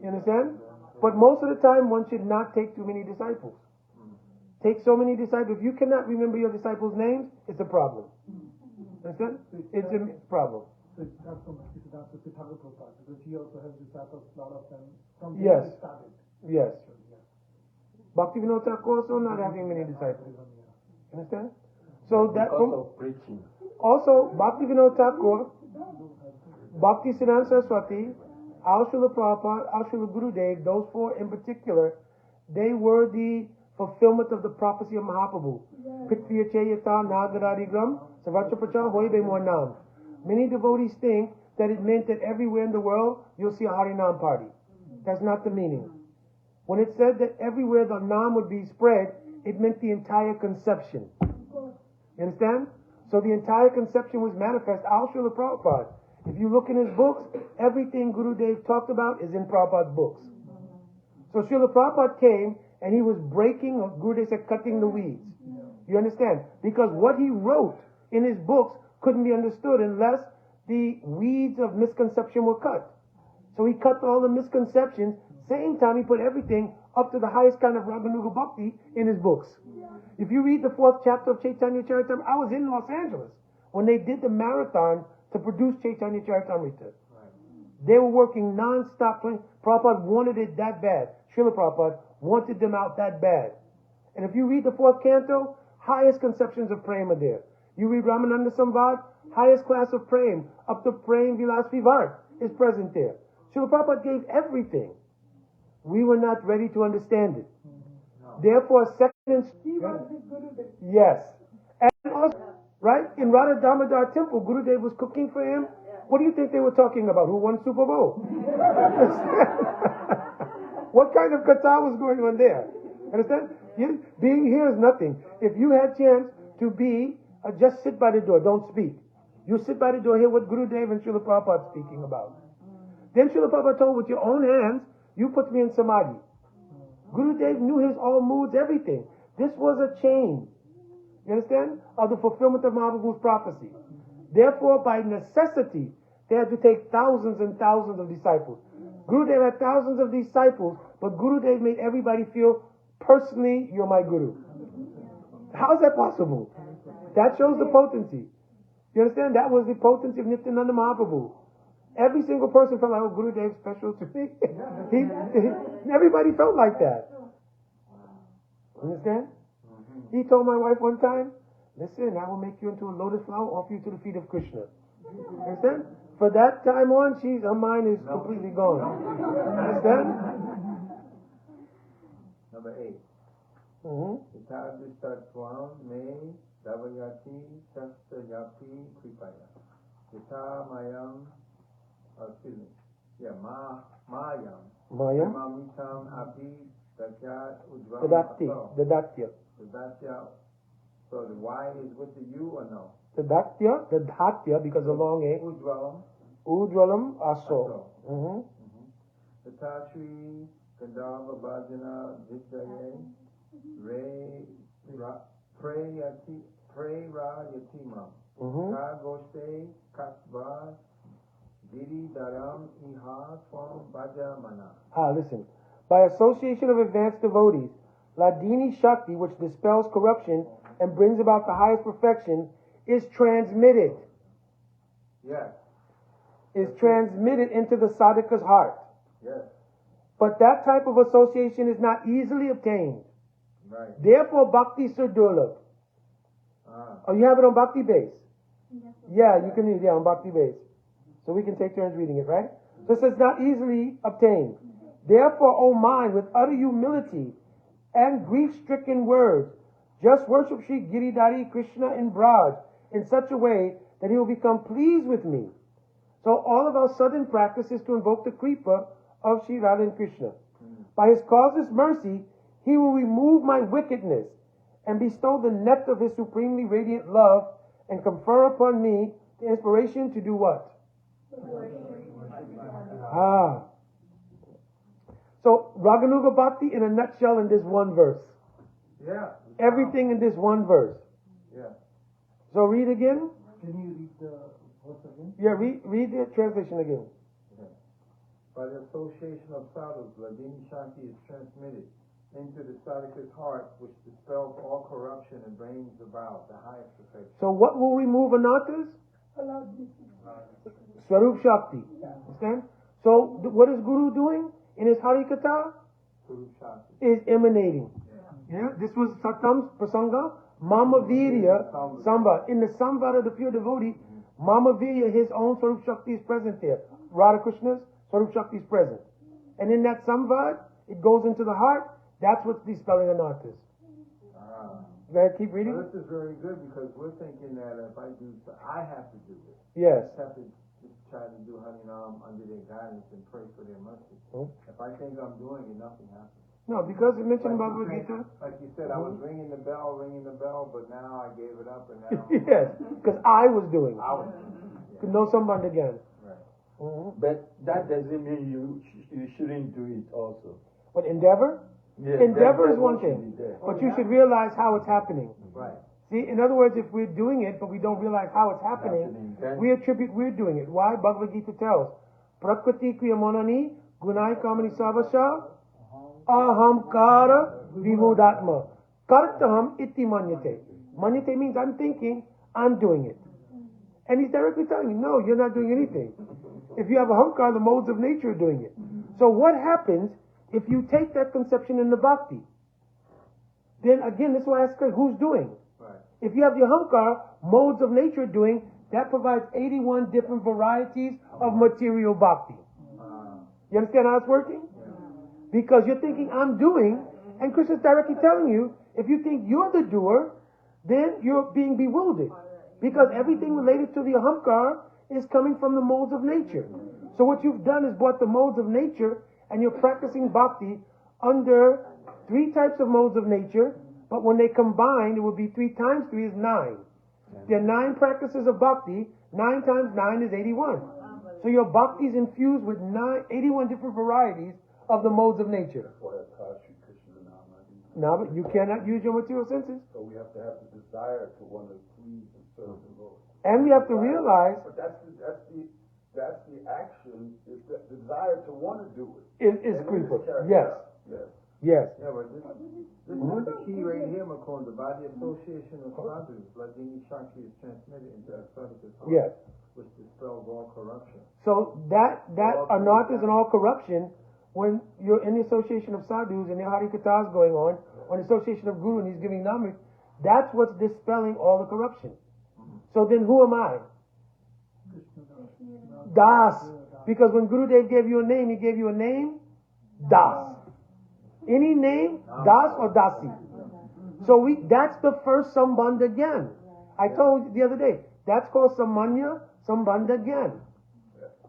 You understand? But most of the time, one should not take too many disciples. Take so many disciples. If you cannot remember your disciples' names, it's a problem. Understand? It's a problem. So it's not so much Siddhanta Siddhanta Prabhupada, because he also has disciples, a lot of them, from Yes. he started. Yes. Bhakti Vinod Thakur also not having many disciples. Understand? So that Also preaching. also Bhakti Vinod Thakur, Bhakti Siddhanta Saraswati, our Srila Prabhupada, our Srila Gurudev, those four in particular, they were the fulfillment of the prophecy of Mahaprabhu. Prithviya Chayata Nagaradigram Savachapacha Hoibe Monam. Many devotees think that it meant that everywhere in the world you'll see a Harinam party. That's not the meaning. When it said that everywhere the Nam would be spread, it meant the entire conception. You understand? So the entire conception was manifest. Our Srila Prabhupada, if you look in his books, everything Guru Dev talked about is in Prabhupada's books. So Srila Prabhupada came and he was breaking, or Guru Dev said, cutting the weeds. You understand? Because what he wrote in his books couldn't be understood unless the weeds of misconception were cut. So he cut all the misconceptions. Same time, he put everything up to the highest kind of Raganuga Bhakti in his books. If you read the 4th chapter of Chaitanya Charitamrita, I was in Los Angeles when they did the marathon to produce Chaitanya Charitamrita. They were working non-stop. Prabhupada wanted it that bad. Srila Prabhupada wanted them out that bad. And if you read the 4th canto, highest conceptions of prema there. You read Ramananda Samvad, highest class of prema, up to Prem Vilas Vivart is present there. Srila Prabhupada gave everything. We were not ready to understand it. Therefore, second He was the Gurudev. yes. And also, right, in Radha Damodar temple, Gurudev was cooking for him. What do you think they were talking about? Who won Super Bowl? What kind of katha was going on there? Understand? Being here is nothing. If you had chance to be, just sit by the door, don't speak. You sit by the door, hear what Gurudev and Srila Prabhupada are speaking about. Then Srila Prabhupada told, with your own hands, you put me in samadhi. Gurudev knew his all moods, everything. This was a chain, you understand, of the fulfillment of Mahaprabhu's prophecy. Therefore, by necessity, they had to take thousands and thousands of disciples. Gurudev had thousands of disciples, but Gurudev made everybody feel, personally, you're my Guru. How is that possible? That shows the potency. You understand? That was the potency of Nityananda Mahaprabhu. Every single person felt like, oh, Gurudev's special to me. Everybody felt like that. Understand? He told my wife one time, listen, I will make you into a lotus flower, offer you to the feet of Krishna. Understand? For that time on, her mind is completely gone. Understand? Number 8. Itavistatvam me davayati sastayapi kripaya. Itamayam, excuse me, mayam. Mamitam api dakyat udvam. Dadatya. So the Y is with the U or no? The Dhatya, because of long A. Udvalam. Udralam Aso. Tatashri Gandharva Bhajana Vidyaye Prera Yatima Kagoste Kasva Giri Dharam Iha Swam Bhajamana. Listen. By association of advanced devotees, Ladini Shakti, which dispels corruption and brings about the highest perfection, is transmitted. Yes. Is transmitted into the sadhaka's heart. Yes. But that type of association is not easily obtained. Right. Therefore, Bhakti Surdurlabh. Oh, you have it on Bhakti base? Yeah, you can read it on Bhakti base. So we can take turns reading it, right? So it says not easily obtained. Therefore, O mind, with utter humility and grief-stricken words, just worship Sri Giridhari Krishna in Braj in such a way that he will become pleased with me. So all of our southern practice is to invoke the Kripa of Sri Radha and Krishna. By his causeless mercy, he will remove my wickedness and bestow the nectar of his supremely radiant love and confer upon me the inspiration to do what? So Raganuga Bhakti in a nutshell in this one verse. Yeah. Everything in this one verse. Yeah. So read again. Can you read the verse again? Yeah, read the translation again. Okay. By the association of sadhus, Ladini Shakti is transmitted into the sadhaka's heart, which dispels all corruption and brings about the highest perfection. So what will remove anarthas? Swarup Shakti. Understand? So what is Guru doing in his Harikatha? Swarup Shakti. Is emanating. Yeah, this was Satam's Prasanga, Mama Virya Samvad. In the Samvad of the pure devotee, Mama Virya, his own Swarup Shakti is present there. Radha Krishna's Swarup Shakti is present. And in that Samvad, it goes into the heart. That's what's dispelling anarthas. Go ahead, keep reading. Well, this is very good because we're thinking that if I do, I have to do it. Yes. I have to just try to do Harinam under their guidance and pray for their mercy. If I think I'm doing it, nothing happens. No, because it mentioned Bhagavad Gita. Like you said, I was ringing the bell, but now I gave it up and now. Yes, because I was doing it. I was doing it. Know somebody again. Right. But that doesn't mean you shouldn't do it also. But endeavor? Yeah, Endeavor that is one should thing. be there. But you should realize how it's happening. Right. See, in other words, if we're doing it, but we don't realize how it's happening, we attribute we're doing it. Why? Bhagavad Gita tells, Prakriti kriyamanani gunai kamani savasha ahamkara vimudatma kartaham iti manyate. Manyate means I'm thinking, I'm doing it. And he's directly telling you, no, you're not doing anything. If you have a hamkara, the modes of nature are doing it. So what happens if you take that conception in the bhakti? Then again, this is why I ask who's doing? Right. If you have your hamkara, modes of nature doing, that provides 81 different varieties of material bhakti. You understand how it's working? Yeah. Because you're thinking, I'm doing, and Krishna's directly telling you, if you think you're the doer, then you're being bewildered. Because everything related to the ahamkar is coming from the modes of nature. So what you've done is brought the modes of nature, and you're practicing bhakti under 3 types of modes of nature, but when they combine, it would be 3 times 3 is 9. There are 9 practices of bhakti. 9 times 9 is 81. So your bhakti is infused with 81 different varieties of the modes of nature. Now, but you cannot use your material senses. So we have to have the desire to want to please and serve the Lord. And we have to realize But that's the action, is the desire to want to do it. is And kripa. it is Yes. Yes. Yes. Yeah, but this is the key right here, Makonda. By the association of sadhus, Ladini Shakti is transmitted into the sadhaka's heart, Yes. which dispels all corruption. So that anarthas and all corruption, when you're in the association of sadhus and the harikathas going on, or the association of guru and he's giving namrit, that's what's dispelling all the corruption. So then who am I? Das. Because when Gurudev gave you a name, he gave you a name, Das. Any name, Das or Dasi. So that's the first Sambandha again. I told you the other day, that's called Samanya Sambandha again.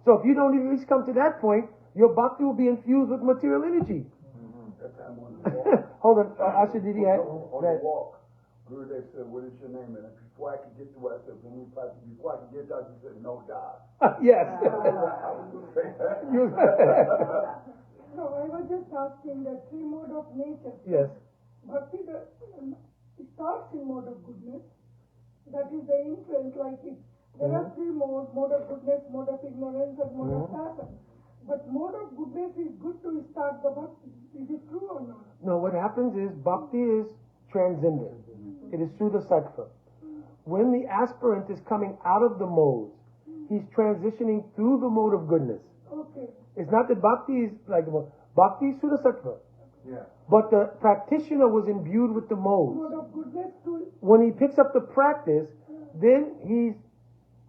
So if you don't at least come to that point, your bhakti will be infused with material energy. Hold on, Asha, did he have On the walk, Gurudev said, what is your name? And before I could get to what I said, before I could get to it, he said, no, Das. Yes. I was going to say that. So I was just asking the three mode of nature. Yes. Bhakti it starts in mode of goodness. That is the influence, like it. There are three modes: mode of goodness, mode of ignorance, and mode of passion. But mode of goodness is good to start the bhakti. Is it true or not? No, what happens is bhakti is transcendent. It is through the sattva. When the aspirant is coming out of the modes, he's transitioning through the mode of goodness. Okay. It's not that bhakti is like the mode. Bhakti is through the sattva. Yeah. But the practitioner was imbued with the modes. Mode of goodness to When he picks up the practice, then he's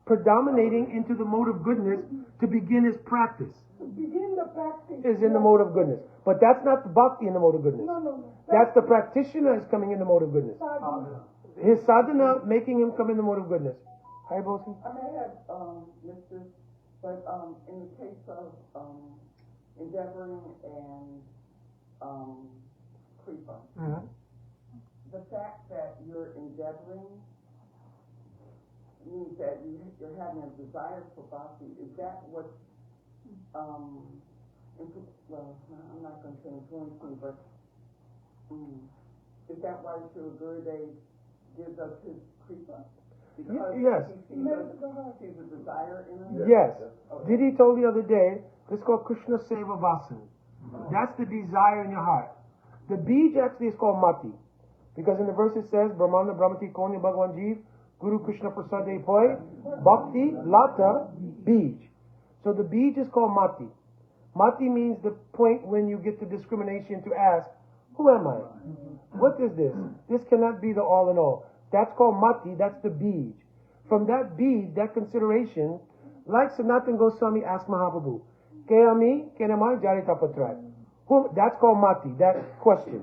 predominating into the mode of goodness to begin his practice. begin the practice. Is in the mode of goodness. But that's not the bhakti in the mode of goodness. No. That's the practitioner is coming in the mode of goodness. Sadhana. His sadhana making him come in the mode of goodness. Hi, Bosi. I may have missed this, but in the case of endeavoring and kripa, the fact that you're endeavoring means that you're having a desire for bhakti. Is that what, well, I'm not going to say influencing, but is that why Srila Gurudev gives us his kripa? Because yes. he sees a desire in us? Yes. Okay. Didi told the other day, this is called Krishna Seva Vasan. That's the desire in your heart. The bij actually is called mati. Because in the verse it says, Brahmana Brahmati Konya Bhagwan Jeev, Guru Krishna Prasade Poi, Bhakti Lata Bij. So the bij is called mati. Mati means the point when you get the discrimination to ask, who am I? What is this? This cannot be the all in all. That's called mati, that's the bij. From that bij, that consideration, like Sanatan Goswami asked Mahaprabhu, Keami, Kenamai, Jarita Patrai. That's called mati, that question.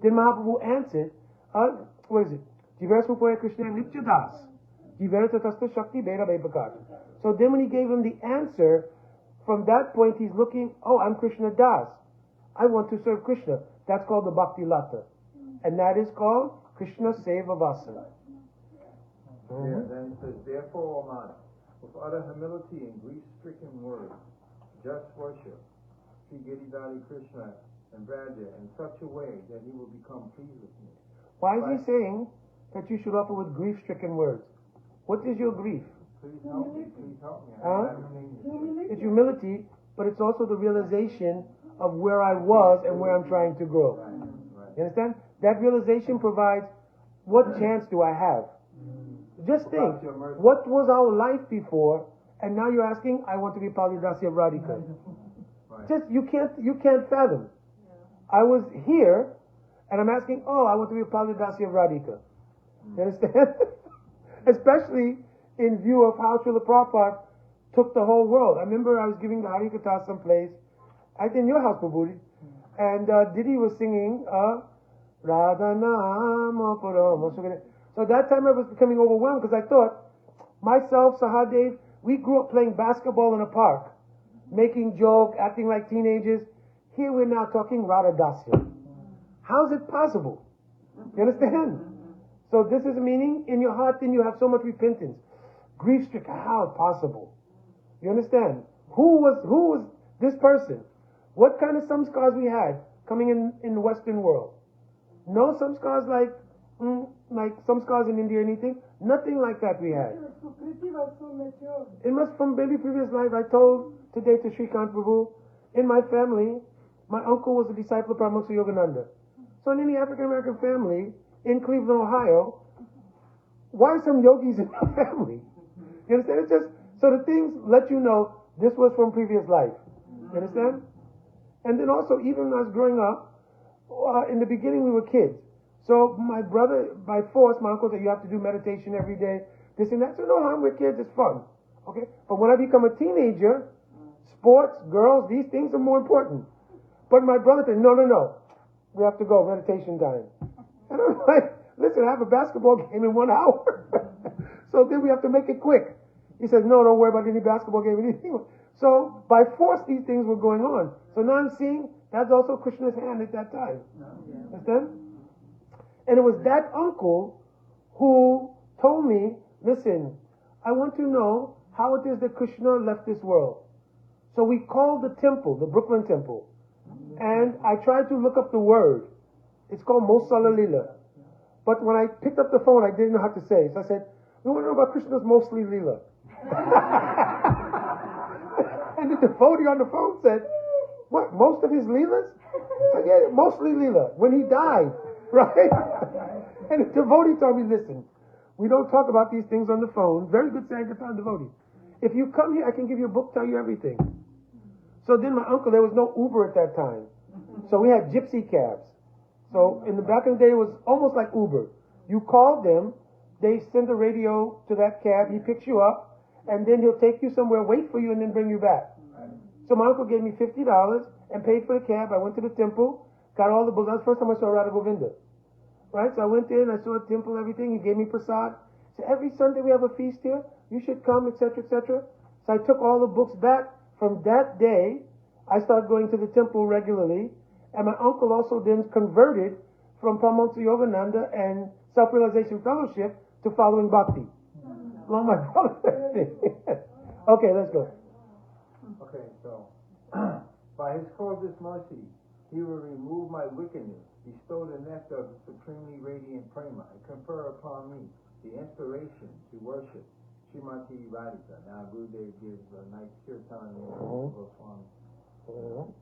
Then Mahaprabhu answered, what is it? Jiverasmupoya Krishna Nityadas. Jiverata Tasta Shakti Beda Bebakash. So then when he gave him the answer, from that point he's looking, I'm Krishna Das. I want to serve Krishna. That's called the Bhakti Lata. And that is called Krishna Seva Vasana. Yeah, then it says, therefore, O man, with utter humility and grief-stricken words, just worship Sri Giridhari Krishna and Braja in such a way that he will become pleased with me. Why is he saying that you should offer with grief-stricken words? What is your grief? Please help me, please help me. It's humility, but it's also the realization of where I was and where I'm trying to grow. Right. You understand? That realization provides, what chance do I have? Just think, what was our life before, and now you're asking, I want to be Palidasi of Radhika. Right. Just, you can't fathom. I was here, and I'm asking, I want to be Palidasi of Radhika. You understand? Especially in view of how Srila Prabhupada took the whole world. I remember I was giving the Harikatha someplace, I think in your house, Prabhuji, and Didi was singing, Radha Nama Parama. So that time I was becoming overwhelmed because I thought, myself, Sahadev, we grew up playing basketball in a park, making jokes, acting like teenagers. Here we're now talking Radha Dasya. How is it possible? You understand? So this is meaning in your heart, then you have so much repentance. Grief-stricken, how possible? You understand? Who was this person? What kind of samskars we had coming in the Western world? No samskars like samskars in India or anything? Nothing like that we had. Sukriti was so mature. It must from maybe previous life. I told today to Srikant Prabhu, in my family, my uncle was a disciple of Paramahansa Yogananda. So in any African American family in Cleveland, Ohio, why some yogis in my family? You understand? It's just so the things let you know this was from previous life. You understand? And then also, even when I was growing up, in the beginning we were kids. So my brother, by force, my uncle said, you have to do meditation every day, this and that. So no harm with kids, it's fun. Okay? But when I become a teenager, sports, girls, these things are more important. But my brother said, no, we have to go, meditation time. And I'm like, listen, I have a basketball game in 1 hour. So then we have to make it quick. He says, no, don't worry about any basketball game, anything. So by force, these things were going on. So now I'm seeing that's also Krishna's hand at that time. Understand? And it was that uncle who told me, listen, I want to know how it is that Krishna left this world. So we called the temple, the Brooklyn Temple, and I tried to look up the word. It's called Mosala Lila. But when I picked up the phone, I didn't know how to say it. So I said, we want to know about Krishna's mostly Lila. And the devotee on the phone said, what, most of his Leelas? I said, yeah, mostly Lila. When he died, right? And the devotee told me, listen, we don't talk about these things on the phone. Very good Sankirtan devotee. If you come here, I can give you a book, tell you everything. So then my uncle, there was no Uber at that time. So we had gypsy cabs. So in the back of the day, it was almost like Uber. You called them, they send a radio to that cab, he picks you up, and then he'll take you somewhere, wait for you, and then bring you back. So my uncle gave me $50 and paid for the cab. I went to the temple, got all the books. That was the first time I saw Radha Govinda. Right? So I went in, I saw the temple, everything. He gave me prasad. So every Sunday we have a feast here. You should come, etc., etc. So I took all the books back. From that day, I started going to the temple regularly. And my uncle also then converted from Paramahansa Yogananda and Self-Realization Fellowship to following Bhakti. Along my brother. Okay, let's go. Okay, so by his causeless mercy, he will remove my wickedness, bestow the nectar of the supremely radiant prema, and confer upon me the inspiration to worship Srimati Radhika. Now Gurudev gives a nice kirtan of Swami. All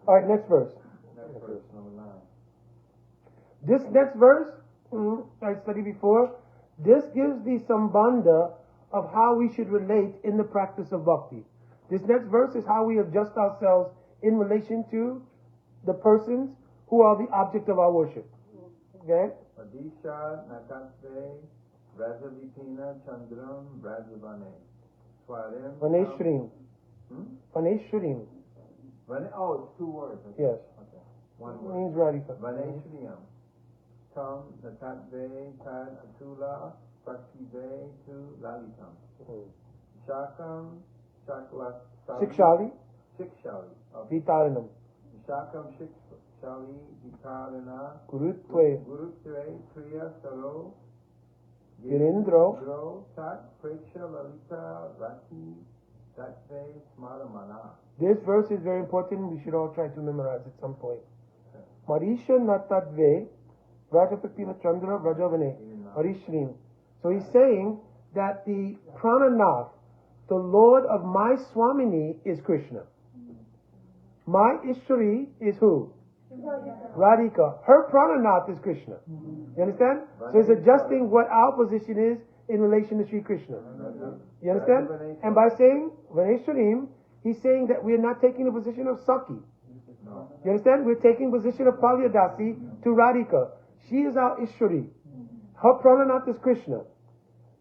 right, next verse. Next verse, number 9. This next verse, I studied before, this gives the sambandha of how we should relate in the practice of bhakti. This next verse is how we adjust ourselves in relation to the persons who are the object of our worship. Okay? Padisha Natasve Vrajavipina Chandram Vrajavane Swarim Vaneshrim. Vaneshrim. Oh, it's 2 words. Okay. Yes. Okay. 1 word. Means Radhika. Vaneshriam Tam Natatve Tad Atula Praktive Tu Lalitam Shakam Sikshali. Sikshali. Vitaranam. Shakam Sikshali Vitarana Gurutve. Gurutve Priya Saro Girindro. Tat Preksha Lalita Rati Tatve Smaramana. This verse is very important. We should all try to memorize at some point. Marisha Natadve Rajapakila Chandra Vrajavane Marishrim. So he's saying that the Prananath, the Lord of my Swamini, is Krishna. My Ishwari is who? Radhika. Her Prananath is Krishna. You understand? So he's adjusting what our position is in relation to Sri Krishna. You understand? And by saying Vaneshwarim, he's saying that we are not taking the position of Saki. You understand? We're taking position of Palyadasi to Radhika. She is our Ishwari. Her Prananath is Krishna.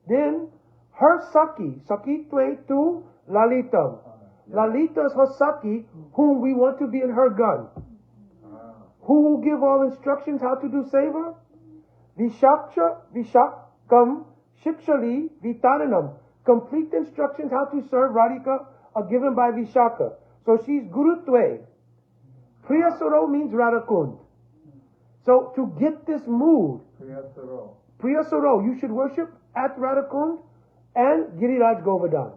Then her Saki, Sakitve tu Lalitam. Lalita is her Saki, whom we want to be in her gun. Who will give all instructions how to do seva? Vishakam, Shikshali, Vitaranam. Complete instructions how to serve Radhika are given by Vishaka. So she's Gurutve. Priyasaro means Radhakund. So to get this mood, Priyasaro, you should worship at Radhakund and Giriraj Govardhan.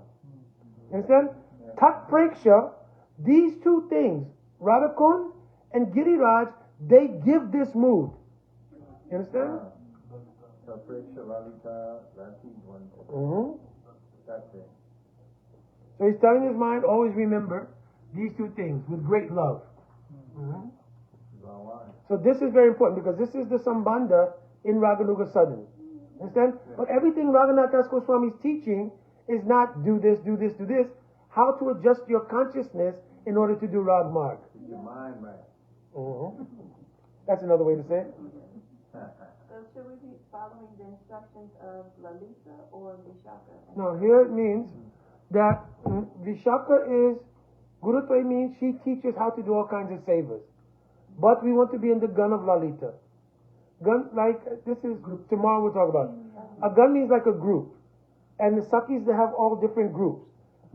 Understand? Tat Preksha, these 2 things, Radhakund and Giriraj, they give this mood. You understand? So he's telling his mind, always remember these 2 things with great love. So this is very important because this is the Sambandha in Raganuga Sadhan. Understand? But everything Raghunath Das Goswami is teaching is not do this, do this, do this. How to adjust your consciousness in order to do Rag Marg. Your mind right. That's another way to say it. So should we be following the instructions of Lalita or Vishaka? No, here it means that Vishaka is, Gurutva means she teaches how to do all kinds of savas. But we want to be in the gun of Lalita. Gun, like, this is, tomorrow we'll talk about. A gun means like a group. And the Sakis, they have all different groups.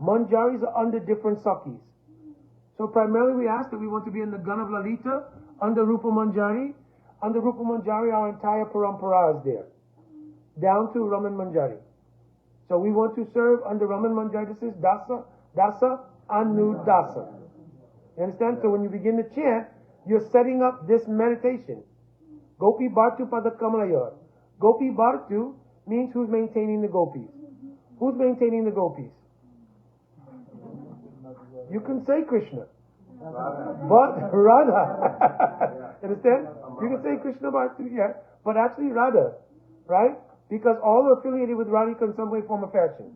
Manjaris are under different Sakis. So primarily we ask that we want to be in the gun of Lalita, under Rupa Manjari. Under Rupa Manjari, our entire parampara is there. down to Raman Manjari. So we want to serve under Raman Manjari. This is Dasa, Anudasa. You understand? So when you begin to chant, you're setting up this meditation. Gopi Bhartu Pada Kamalayor. Gopi Bhartu means who's maintaining the gopis. Who's maintaining the gopis? You can say Krishna. But Radha. Understand? You can say Krishna Bhartu, yeah, but actually Radha, right? Because all are affiliated with Radhika in some way, form, or fashion.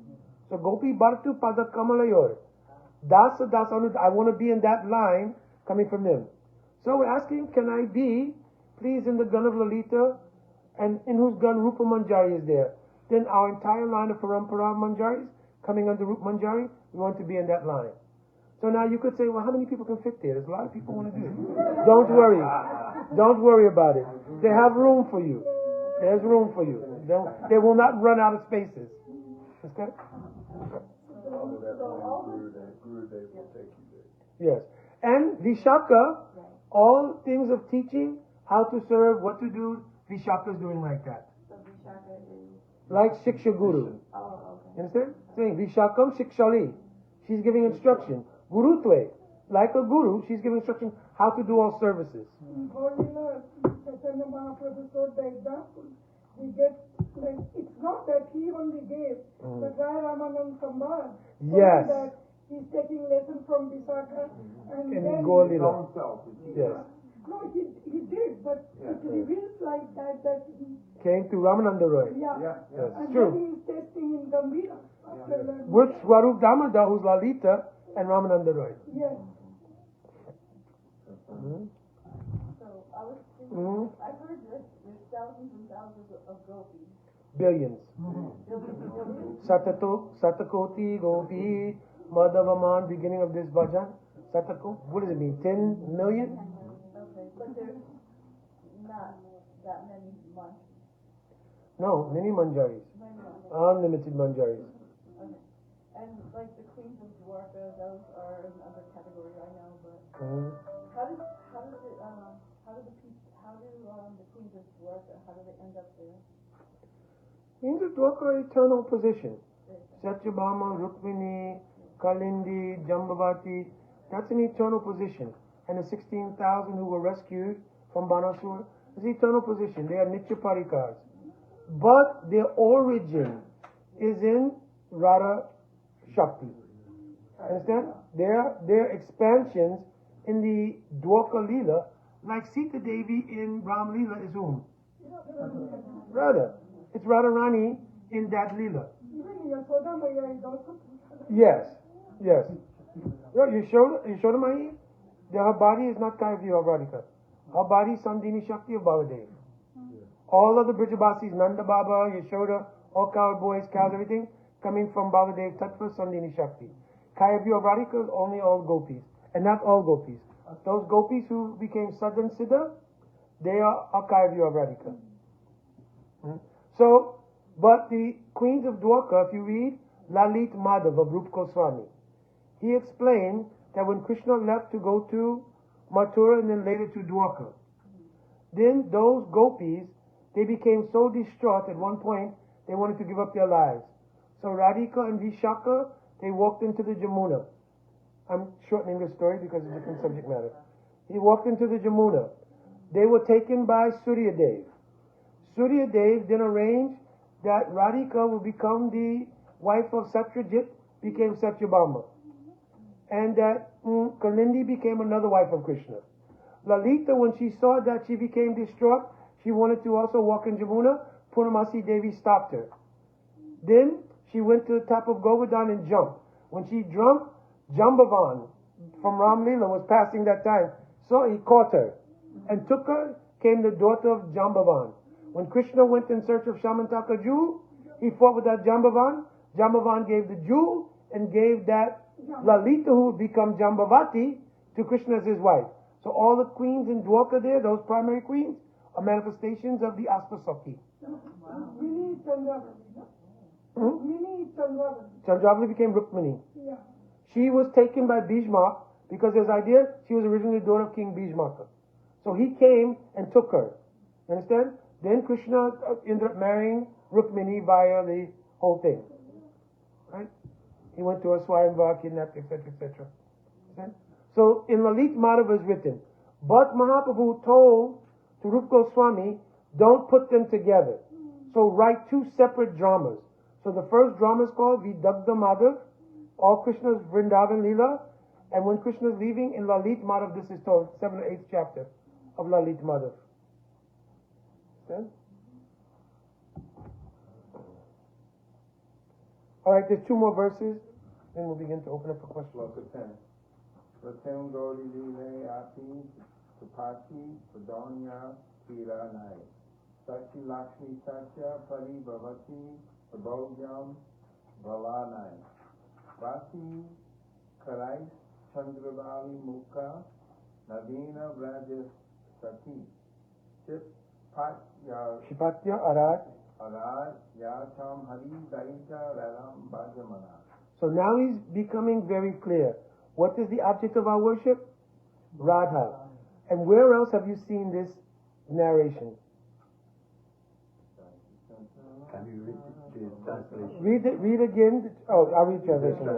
So Gopi Bhartu Pada Kamalayor. Dasa Anud, I want to be in that line coming from them. So we're asking, can I be, please, in the gun of Lalita, and in whose gun Rupa Manjari is there? Then our entire line of Parampara Manjaris coming under Rupa Manjari, we want to be in that line. So now you could say, well, how many people can fit there? There's a lot of people want to do it. Don't worry. Don't worry about it. They have room for you. There's room for you. They will not run out of spaces. Okay? Yes. And Vishaka, all things of teaching, how to serve, what to do, Vishaka is doing like that. So Vishaka is... Like Shiksha Guru. Oh, okay. You understand? Saying Vishakam Shikshali. She's giving instruction. Gurutve. Like a guru, she's giving instruction how to do all services. Chaitanya Mahaprabhu showed the example. We get, like, it's not that he only gave, but Rai Ramanand Sambar. Yes. That he's taking lessons from Vishaka and In then... Golila. Yes. No, he did, but it reveals like that he... Came to Ramananda Roy. Yeah. Yes, And true. then he's testing in Gambhira. With Swarup Damodar, who's Lalita, and Ramananda Roy. Yes. So I was thinking, I've heard that there's thousands and thousands of gopis. Billions. Satakoti, Gopi, Madhavaman, beginning of this bhajan. Satako, what does it mean? 10 million? Okay, but there's not that many months. No, many manjaris. Unlimited manjaris. Okay. And like the queens of Dwarka, those are another category, I know, but how do the queens of Dwarka, how do they end up there? Queens of Dwarka are eternal position. Satyabhama, Rukmini, Kalindi, Jambavati, that's an eternal position. And the 16,000 who were rescued from Banasur is eternal position. They are Nitya Parikars. But their origin is in Radha Shakti. Understand? Their expansions in the Dwarka Leela, like Sita Devi in Ram Leela is whom? Radha. It's Radharani in that Leela. Even Yashoda Maya is also... Yes. Yes. You showed him Mahi? Her body is not Kayavya of Radhika. Her body is Sandhini Shakti of Baladev. All of the Brijabasis, Nanda Baba, Yashoda, all cow boys, cows, everything, coming from Baladev Tattva, Sandhini Shakti. Kayavya of Radhika is only all gopis. And not all gopis. Those gopis who became Sadhan Siddha, they are Kayavya of Radhika. So, but the queens of Dwarka, if you read Lalit Madhav of Rupa Goswami, he explained that when Krishna left to go to Mathura and then later to Dwarka, then those gopis, they became so distraught at one point, they wanted to give up their lives. So Radhika and Vishaka, they walked into the Jamuna. I'm shortening the story because it's a different subject matter. He walked into the Jamuna. They were taken by Suryadev. Suryadev then arranged that Radhika will become the wife of Satyajit, became Satyabhama. And that Kalindi became another wife of Krishna. Lalita, when she saw that she became distraught, she wanted to also walk in Jamuna. Purnamasi Devi stopped her. Then she went to the top of Govardhan and jumped. When she jumped, Jambavan from Ram Leela was passing that time. So he caught her and took her, came the daughter of Jambavan. When Krishna went in search of Shamantaka jewel, he fought with that Jambavan. Jambavan gave the jewel and gave that Lalita, who would become Jambavati, to Krishna as his wife. So all the queens in Dwarka there, those primary queens, are manifestations of the Astasakti. Mini Chandravali. Mini Chandravali. Chandravali became Rukmini. Yeah. She was taken by Bhishma because his idea, she was originally the daughter of King Bhishmaka. So he came and took her. You understand? Then Krishna ended up marrying Rukmini via the whole thing. Right? He went to a Swayamvar, kidnapped, etc., etc. Okay? So in Lalit Madhava is written, but Mahaprabhu told to Rup Goswami, don't put them together. So write two separate dramas. So the first drama is called Vidagdha Madhav, all Krishna's Vrindavan Leela, and when Krishna is leaving in Lalit Madhav, this is told, 7th or 8th chapter of Lalit Madhav. Okay? Alright, there's two more verses, then we'll begin to open up for questions. Sloka 10. Pratem Gauri Lile Ati Supati Pradonya Kira Nai Sachi Lakshmi Satya Pari Bhavati Prabhogyam Valanai Vati Karais Chandravali Mukha Navina Vrajas Sati Shipatya Arad. Yatam Hari Daita Raram Bhajamana. So now he's becoming very clear. What is the object of our worship? Radha. And where else have you seen this narration? Can you read the translation? Read again. Oh, I'll read translation.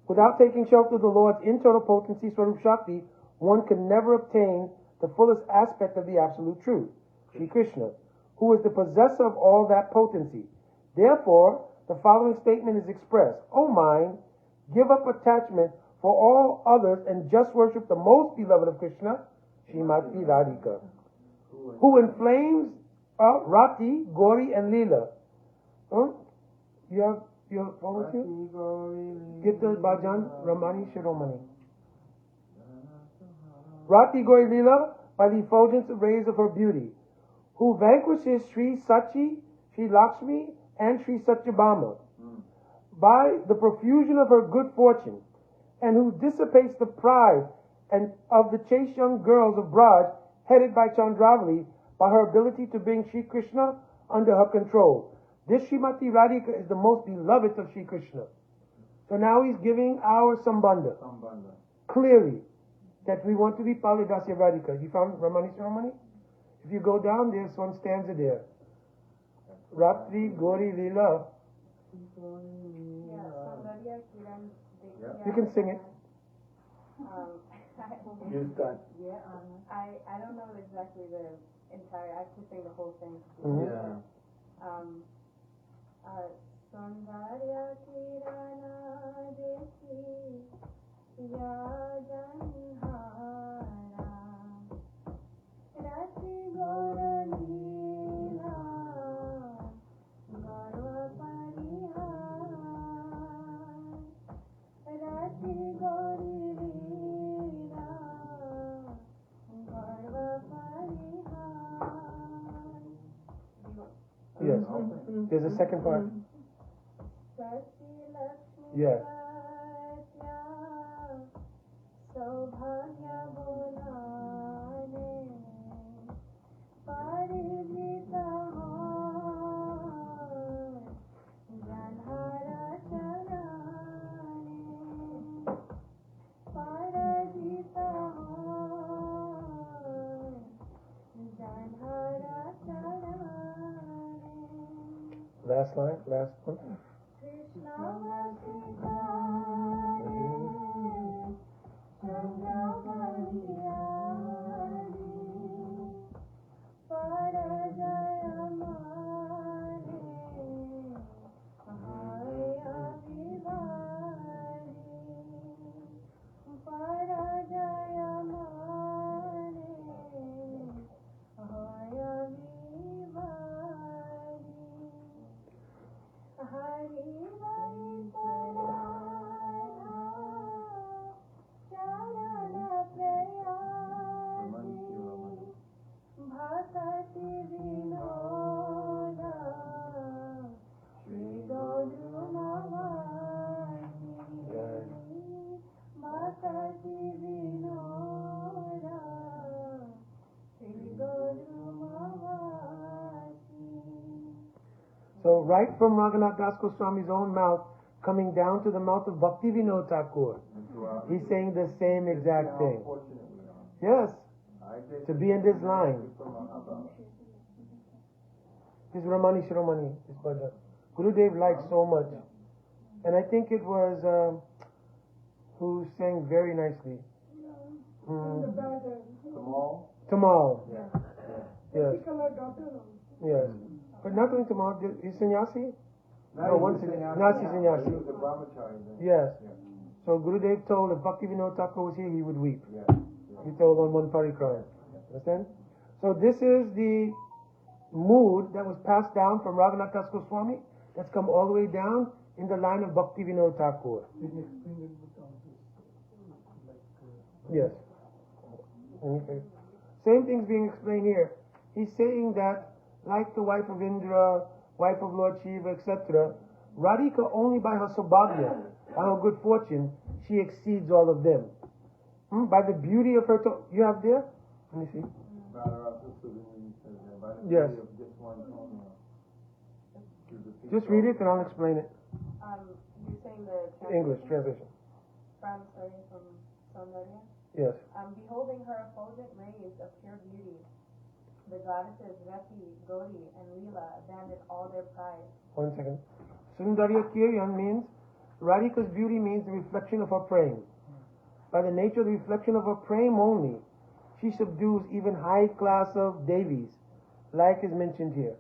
Without taking shelter of the Lord's internal potency, Swarup Shakti, one can never obtain the fullest aspect of the absolute truth, Shri Krishna, who is the possessor of all that potency. Therefore, the following statement is expressed. O mind, give up attachment for all others and just worship the most beloved of Krishna, Srimati Radhika, who inflames Rati, Gauri, and Leela. You have phone with you? Get the Bhajan, Ramani, Shiromani. Rati, Gauri, Leela, by the effulgence rays of her beauty, who vanquishes Sri Sachi, Sri Lakshmi, and Sri Satyabhama by the profusion of her good fortune, and who dissipates the pride and of the chaste young girls of Braj, headed by Chandravali, by her ability to bring Sri Krishna under her control. This Srimati Radhika is the most beloved of Sri Krishna. So now he's giving our Sambandha. Clearly, that we want to be Palidasya Radhika. You found Ramani Shiromani? If you go down, there's one stanza there. Ratri Gauri Leela. You can sing it. You start. I don't know exactly the entire. I have to sing the whole thing. Yeah. Sundarya Kirana Desi Yajanhara Rati Gaura Leela Garva Parihar Rati Gauri Leela Garva Parihar. Yes. There's a second part. Yes. Last line, last one. So right from Raghunath Das Goswami's own mouth, coming down to the mouth of Bhakti Vinod Thakur, he's saying the same exact thing. Yes, to be in this line. his Ramani Shiromani, his bhajan. Gurudev liked so much. And I think it was, who sang very nicely. Tamal. Yes. Yes. But not only Tamal, is sannyasi? No, one sannyasi. He was a brahmachari then. Yes. Yeah. So Gurudev told if Bhakti Vinod Thakur was here, he would weep. Yeah. He told on one parikram. Understand? So this is the mood that was passed down from Raghunath Das Goswami that's come all the way down in the line of Bhakti Vinod Thakur. Did you explain it with all this? Yes. Okay. Same thing's being explained here. He's saying that, like the wife of Indra, wife of Lord Shiva, etc., Radhika only by her sabhagya, by her good fortune, she exceeds all of them. By the beauty of her, you have there? Let me see. Yes. Just read it and I'll explain it. You're saying the English translation. From Saundarya? Yes. Beholding her effulgent rays of pure beauty, the goddesses Rati, Gauri, and Leela abandoned all their pride. 1 second. Sundarya Kiryan means, Radhika's beauty means the reflection of her praying. By the nature of the reflection of her praying only, she subdues even high class of Devis, like is mentioned here.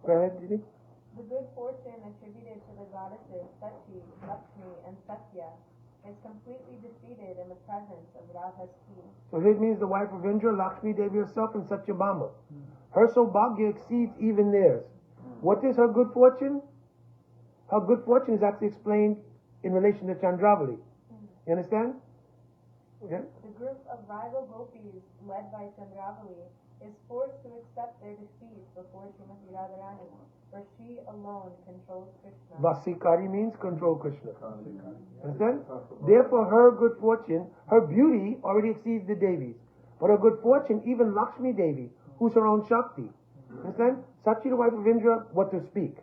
Go ahead, Didi. The good fortune attributed to the goddesses Sachi, Lakshmi, and Satya is completely defeated in the presence of Radha's key. So here it means the wife of Indra, Lakshmi Devi herself, and Satyabhama. Her Saubhagya exceeds even theirs. What is her good fortune? Her good fortune is actually explained in relation to Chandravali. You understand? Okay. The group of rival gopis led by Chandravali is forced to accept their defeat before Srimati Radharani, for she alone controls Krishna. Vasikari means control Krishna. Understand? Therefore her good fortune, her beauty already exceeds the Devis. But her good fortune, even Lakshmi Devi, who's her own Shakti. Understand? Sachi, the wife of Indra, what to speak.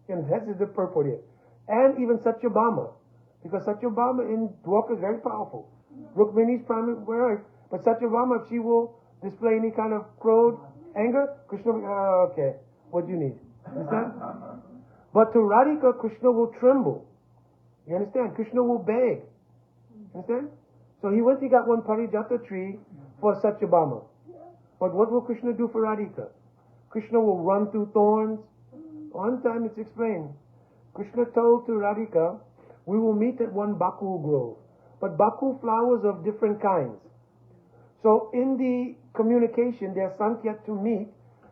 And this is the purport here. And even Satyabhama. Because Satyabhama in Dwarka is very powerful. Rukmini's primary wife. But Satyabhama, if she will display any kind of crowed anger, Krishna will, okay, what do you need? Understand? But to Radhika, Krishna will tremble. You understand? Krishna will beg. Understand? So he got one parijata tree for Satyabhama. But what will Krishna do for Radhika? Krishna will run through thorns. One time it's explained. Krishna told to Radhika, we will meet at one Bakul grove. But Bakul flowers of different kinds. So in the communication, their Sankyat to meet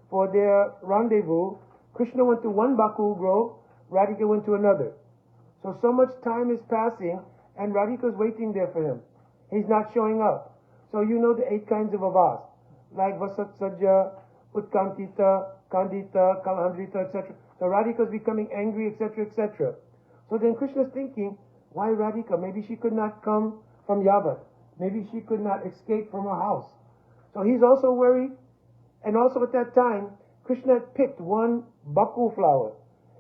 for their rendezvous, Krishna went to one Bakul grove, Radhika went to another. So much time is passing and Radhika's waiting there for him. He's not showing up. So you know the 8 kinds of avas, like Vasatsajja, Utkantita, Kandita, Kalahandrita, etc. So Radhika's becoming angry, etc., etc. So then Krishna's thinking, why Radhika? Maybe she could not come from Yavat. Maybe she could not escape from her house. So he's also worried. And also at that time, Krishna had picked one bakul flower.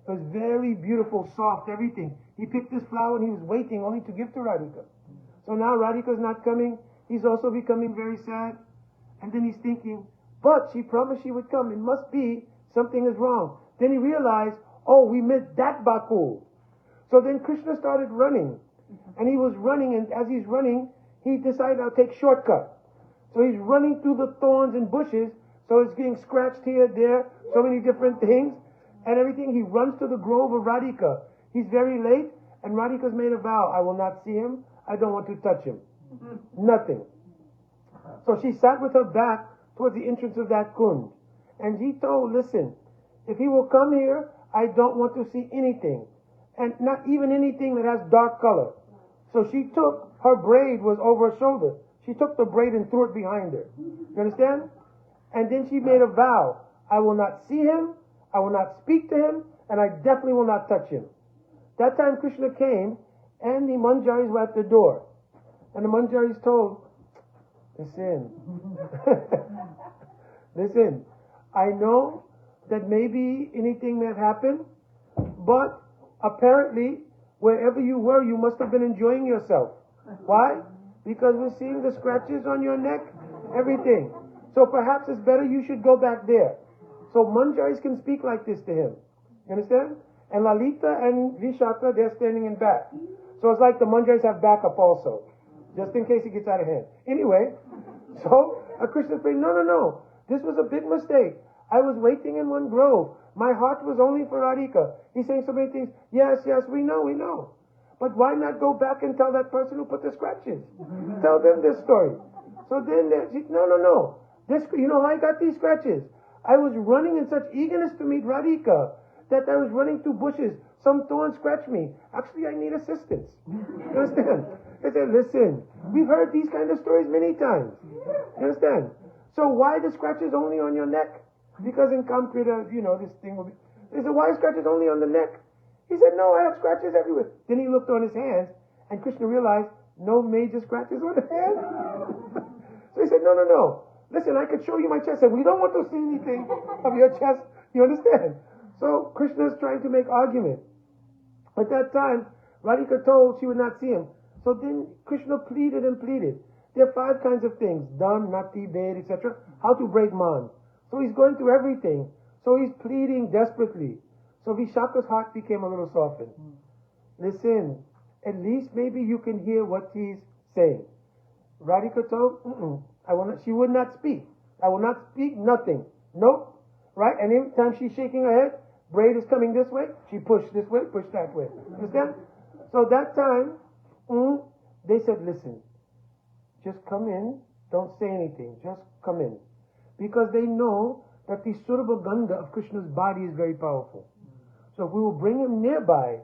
It was very beautiful, soft, everything. He picked this flower and he was waiting only to give to Radhika. So now Radhika's not coming. He's also becoming very sad. And then he's thinking, but she promised she would come. It must be something is wrong. Then he realized, oh, we missed that bakul. So then Krishna started running. And he was running, and as he's running, he decided, I'll take shortcut. So he's running through the thorns and bushes, so it's getting scratched here, there, so many different things, and everything. He runs to the grove of Radhika. He's very late, and Radhika's made a vow, I will not see him, I don't want to touch him. Nothing. So she sat with her back towards the entrance of that kund. And he told, listen, if he will come here, I don't want to see anything. And not even anything that has dark color. So she took, her braid was over her shoulder. She took the braid and threw it behind her. You understand? And then she made a vow. I will not see him, I will not speak to him, and I definitely will not touch him. That time Krishna came, and the manjaris were at the door. And the manjaris told, listen, listen, I know that maybe anything may have happened, but apparently, wherever you were, you must have been enjoying yourself. Why? Because we're seeing the scratches on your neck, everything. So perhaps it's better you should go back there. So Manjaris can speak like this to him. You understand? And Lalita and Vishaka, they're standing in back. So it's like the Manjaris have backup also, just in case he gets out of hand. Anyway, so Krishna prayed, no. This was a big mistake. I was waiting in one grove. My heart was only for Radhika. He's saying so many things. Yes, we know. But why not go back and tell that person who put the scratches? Tell them this story. So then, no. This, you know how I got these scratches? I was running in such eagerness to meet Radhika that I was running through bushes. Some thorn scratched me. Actually, I need assistance. You understand? I said, listen, we've heard these kind of stories many times. You understand? So why the scratches only on your neck? Because in Kamkrita, this thing will be... They said, why scratches only on the neck? He said, no, I have scratches everywhere. Then he looked on his hands, and Krishna realized, no major scratches on the hands. So he said, no. Listen, I could show you my chest. I said, we don't want to see anything of your chest. You understand? So Krishna is trying to make argument. At that time, Radhika told she would not see him. So then Krishna pleaded and pleaded. There are 5 kinds of things: dhan, nati, ved, etc. How to break man. So he's going through everything. So he's pleading desperately. So Vishaka's heart became a little softened. Listen, at least maybe you can hear what he's saying. Radhika told, she would not speak. I will not speak nothing. Nope. Right? And every time she's shaking her head, braid is coming this way, she pushed this way, pushed that way. Understand? So that time, they said, listen, just come in, don't say anything, just come in. Because they know that the Surabha Gandha of Krishna's body is very powerful. So if we will bring him nearby,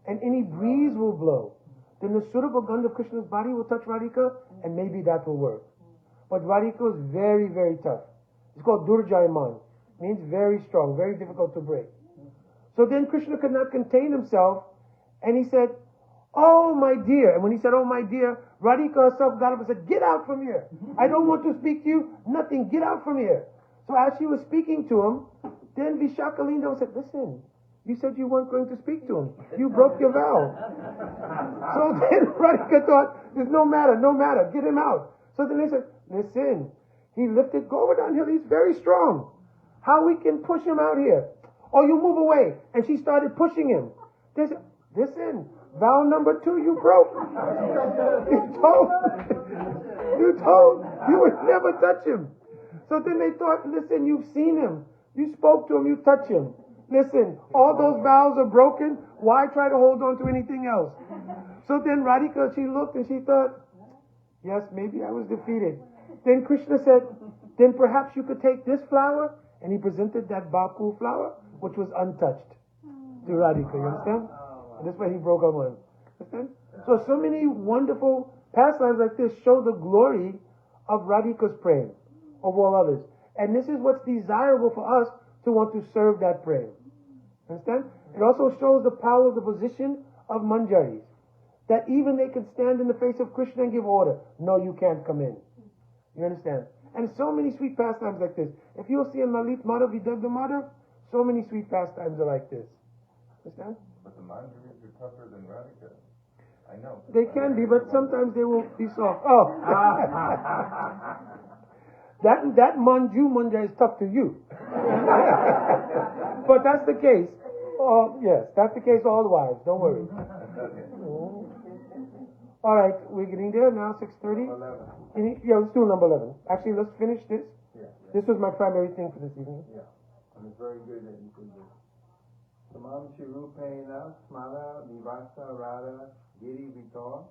and any breeze will blow, then the Surabha Gandha of Krishna's body will touch Radhika, and maybe that will work. But Radhika is very, very tough. It's called Durjayaman. Means very strong, very difficult to break. So then Krishna could not contain himself, and he said, oh my dear. And when he said, oh my dear, Radhika herself got up and said, get out from here. I don't want to speak to you. Nothing. Get out from here. So as she was speaking to him, then Vishaka leaned over and said, listen, you said you weren't going to speak to him. You broke your vow. So then Radhika thought, there's no matter, get him out. So then they said, listen, he lifted Govardhan Hill. He's very strong. How we can push him out here? Or you move away. And she started pushing him. They said, listen, vow number 2 you broke. You told you would never touch him. So then they thought, listen, you've seen him. You spoke to him, you touched him. Listen, all those vows are broken. Why try to hold on to anything else? So then Radhika, she looked and she thought, yes, maybe I was defeated. Then Krishna said, then perhaps you could take this flower. And he presented that Baku flower, which was untouched to Radhika. You understand? And that's why he broke her one. Understand? So many wonderful pastimes like this show the glory of Radhika's praying of all others. And this is what's desirable for us to want to serve that praying. Understand? It also shows the power of the position of Manjaris. That even they can stand in the face of Krishna and give order. No, you can't come in. You understand? And so many sweet pastimes like this. If you'll see in Lalit Madhav, Vidagdha Madhav, so many sweet pastimes are like this. Understand? But the Manjaris are tougher than Radhika. I know. They can be, but sometimes they will be soft. Oh. that Manju Manja is tough to you. But that's the case. Yes, that's the case all the wives. Don't worry. All right, we're getting there now, 6:30. 11. Yeah, let's do number 11. Actually, let's finish this. Yeah. This was my primary thing for this evening. Yeah, and it's very good that you did this. Samam Shirupena, Smala, Nivasa, Radha, Giri Vitor,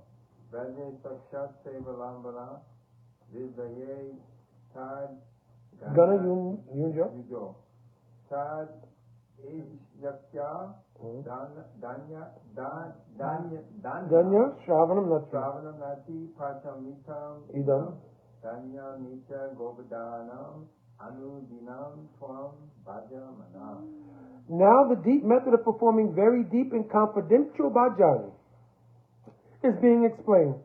Raja Sakshat Sevalambana, Vidaye, Tad, Gana Yunjo. Yujo, Tad, Yakya, Danya, Shravanam Nati. Shravanam Nati, Pachamitam, Idam. Danya Nitya Govardhanam, Anudinam Twam Bhajamanam. Now the deep method of performing very deep and confidential bhajan is being explained.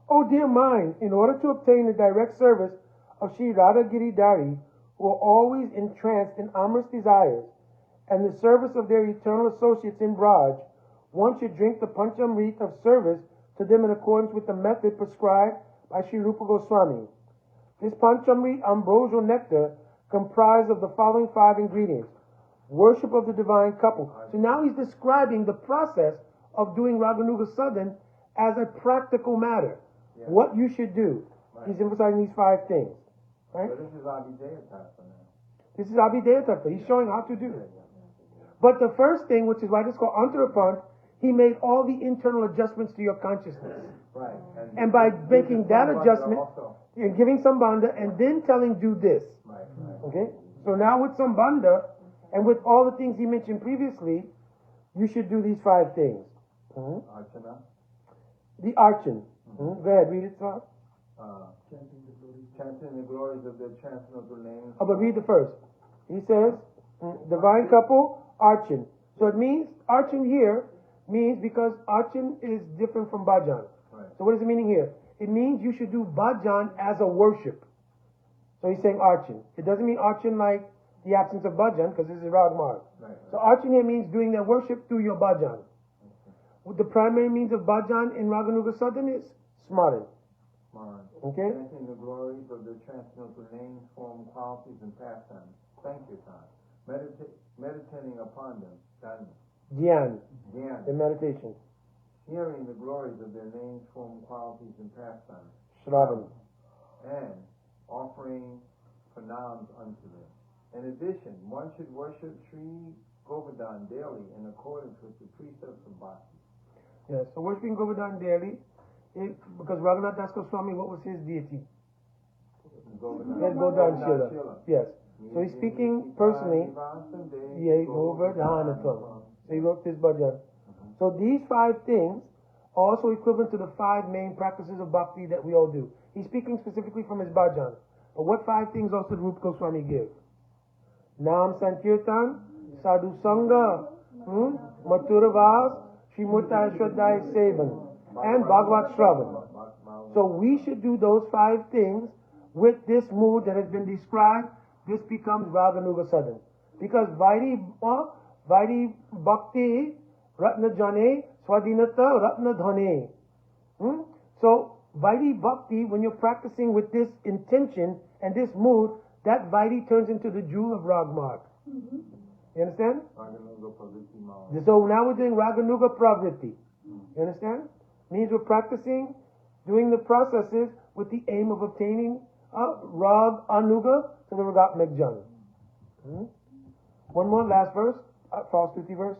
Oh dear mind, in order to obtain the direct service of Sri Radha Giridhari, who are always entranced in amorous desires, and the service of their eternal associates in Braj, one should drink the Panchamrit of service to them in accordance with the method prescribed by Sri Rupa Goswami. This Panchamrit ambrosial nectar comprised of the following 5 ingredients. Worship of the divine couple. So now he's describing the process of doing Raganuga Southern as a practical matter. Yeah. What you should do. Right. He's emphasizing these 5 things. Right? So this is Abhidheya Tattva now. This is Abhidheya Tattva. He's showing how to do it. But the first thing, which is why this is called Antarapant, he made all the internal adjustments to your consciousness. Right. And by making that adjustment, Also. you're giving Sambandha and then telling do this. Right. Okay? So now with Sambandha and with all the things he mentioned previously, you should do these 5 things. Archana. The Archan. Go ahead, read it, sir. Chanting the glories of the transcendental names. Oh, but read the first. He says, divine couple, Archan. So it means, Archan here means because Archan is different from Bhajan. Right. So what is the meaning here? It means you should do Bhajan as a worship. So he's saying Archan. It doesn't mean Archan like the absence of Bhajan, because this is Rag Marg. Right. So Archan here means doing their worship through your Bhajan. The primary means of Bhajan in Raganuga Southern is Smaran. Okay? Chanting the glories of the transcendental names, form, qualities, and pastimes. Sankirtan. Meditating upon them. Dhyan, Dhyan. the meditation. Hearing the glories of their names, form, qualities, and pastimes. Shravan. And offering pranams unto them. In addition, one should worship Sri Govardhan daily in accordance with the precepts of Bhakti. Yes, so worshiping Govardhan daily, because Raghunath Das Goswami, what was his deity? Govardhan Shila. Yes. So he's speaking personally. Govardhanatam. So he wrote this bhajan. So these 5 things are also equivalent to the 5 main practices of bhakti that we all do. He's speaking specifically from his bhajan. But what 5 things also did Rupa Goswami give? Nam Sankirtan, Sadhu Sangha, Maturavas, Shrimurtai Shraddhai Sevan, and Bhagavad Shravan. So we should do those 5 things with this mood that has been described. This becomes Raganuga Southern. Because Vairi Bhakti Ratna Jane Swadinata Ratna Dhane. So Vairi Bhakti, when you're practicing with this intention and this mood, that Vairi turns into the jewel of Ragmarg. You understand? So now we're doing Raganuga Pravritti. You understand? Means we're practicing, doing the processes with the aim of obtaining Rag Anuga to the Ragatmik Jana. One more, last verse, false 50 verse.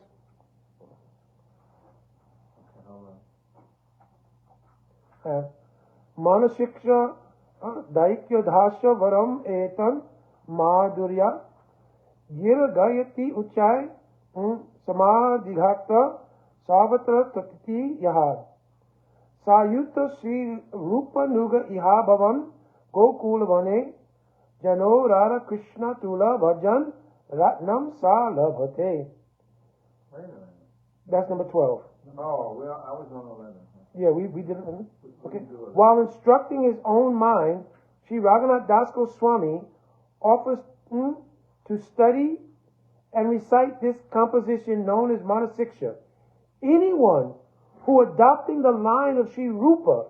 Manashiksha Daikya Dhasya Varam Etan Madhurya Gira Gayati Uchai Samadhighata Savatra Tatiti Yahad Sayuta Sri Rupa Nuga Iha Bhavan Gokul Vane Jano Rara Krishna Tula Bhajan Ratnam Sa Labhate. Wait a minute. That's number 12. Oh, well, I was on 11. Yeah, we did it. Okay. While instructing his own mind, Sri Raghunath Das Goswami offers to study and recite this composition known as Manasiksha. Anyone who, adopting the line of Sri Rupa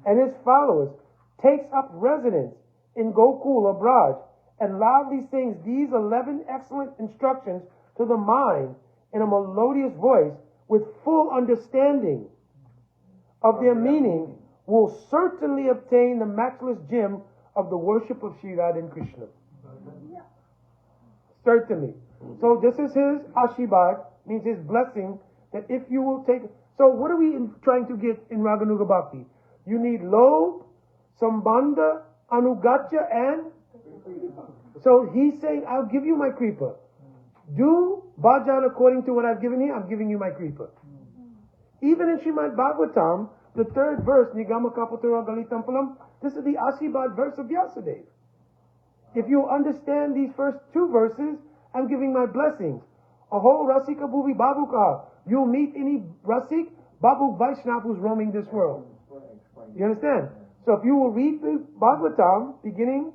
and his followers, takes up residence in Gokul or Braj and loudly sings these 11 excellent instructions to the mind in a melodious voice with full understanding of their meaning, will certainly obtain the matchless gem of the worship of Sri Radha and Krishna. Certainly. So this is his Ashibad, means his blessing, that if you will take... So what are we trying to get in Raganuga Bhakti? You need Lobh, Sambandha, Anugatya, and... So he's saying, I'll give you my Kripa. Do Bhajan according to what I've given you, I'm giving you my Kripa. Even in Srimad Bhagavatam, the 3rd verse, Nigama Kapatura Galitam Palam, this is the Ashibad verse of Vyasadeva. If you understand these first 2 verses, I'm giving my blessings. Aho Rasika Bhuvi Babuka. You'll meet any Rasik, Babu Vaishnav who's roaming this world. You understand? So if you will read the Bhagavatam, beginning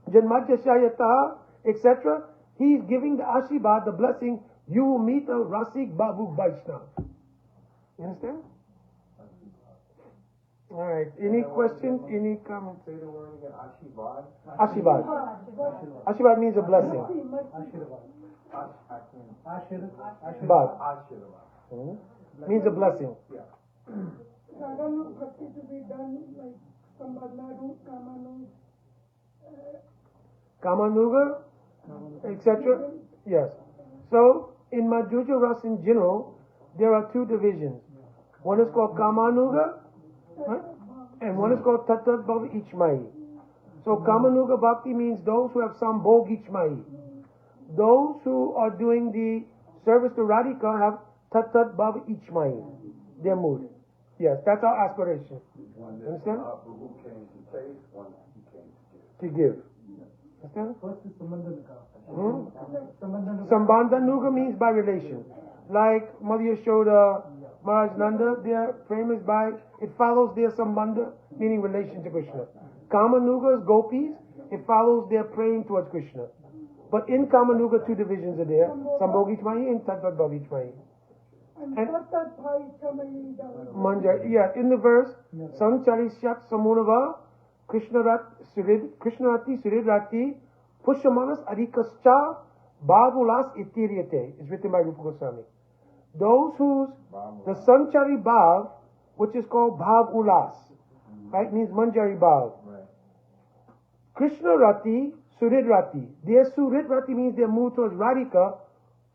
Janmadya Shayata, etc., he's giving the Ashibad, the blessing, you will meet a Rasik Babu Vaishnav. You understand? All right. Any questions? Any comments? Say the word again, Ashirvad. Ashirvad. Ashirvad means a blessing. Ashirvad. Bad. Ashirvad. Means a blessing. Yeah. Raganu Bhakti to be done like Sambadnadu, Kamanu, Kamanuga, etc. Yes. So, in Madhurya Ras in general, there are two divisions. One is called Kamanuga, right? And one is called Tatat Bhav Ichmai. So, Kamanuga Bhakti means those who have some Bhog Ichmai. Those who are doing the service to Radhika have Tatat Bhav Ichmai, their mood. Yes, that's our aspiration. One Understand? who came to taste, one who came To to give. give. Understand? First is Sambandhanuga. Sambandhanuga means by relation. Like Mother Yashoda, Maharaj Nanda, their prem is by, it follows their Sambandha, meaning relation to Krishna. Kamanuga is gopis, it follows their praying towards Krishna. But in Kamanuga, two divisions are there, Sambhogichmahi and Tattvat Bhavichmahi. and Tatat Bhai Chamayi Dava. Manjar, yeah, in the verse, Sancharishyat Samunava, Krishnarati Surirati, Pushamanas Adikascha, Bhavulas Itiriyate, is written by Rupa Goswami. Those whose, the Sanchari Bhav, which is called Bhav Ulas, right, means Manjari Bhav. Right. Krishnarati, Surirati. Their Surirati means their move towards Radhika.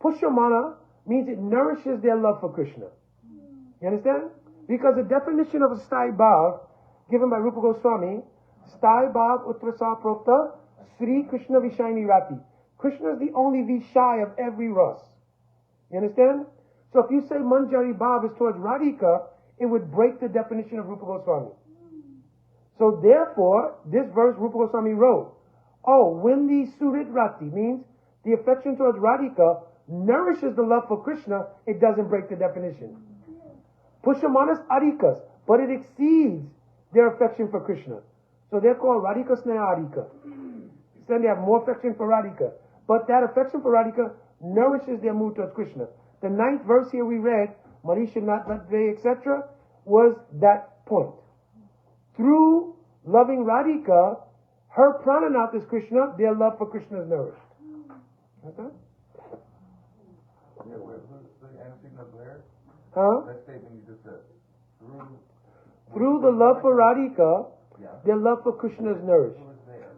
Pushamana means it nourishes their love for Krishna. You understand? Because the definition of a Sthai Bhav, given by Rupa Goswami, Sthai Bhav Utrasa Prokta, Sri Krishna Vishayani Rati. Krishna is the only Vishay of every ras. You understand? So if you say Manjari Bhav is towards Radhika, it would break the definition of Rupa Goswami. So therefore, this verse Rupa Goswami wrote, when the Surit Rati means the affection towards Radhika nourishes the love for Krishna, it doesn't break the definition. Pushamanas Adikas, but it exceeds their affection for Krishna. So they're called Radhika Sneha Adhika. Then they have more affection for Radhika. But that affection for Radhika nourishes their mood towards Krishna. The 9th verse here we read, Manisha Natvatve, etc., was that point. Through loving Radhika, her prananath is Krishna, their love for Krishna is nourished. Okay? Yeah, where's the anything up there? Huh? That statement you just said. Through the love for Radhika, Yeah. their love for Krishna is nourished. Who is there?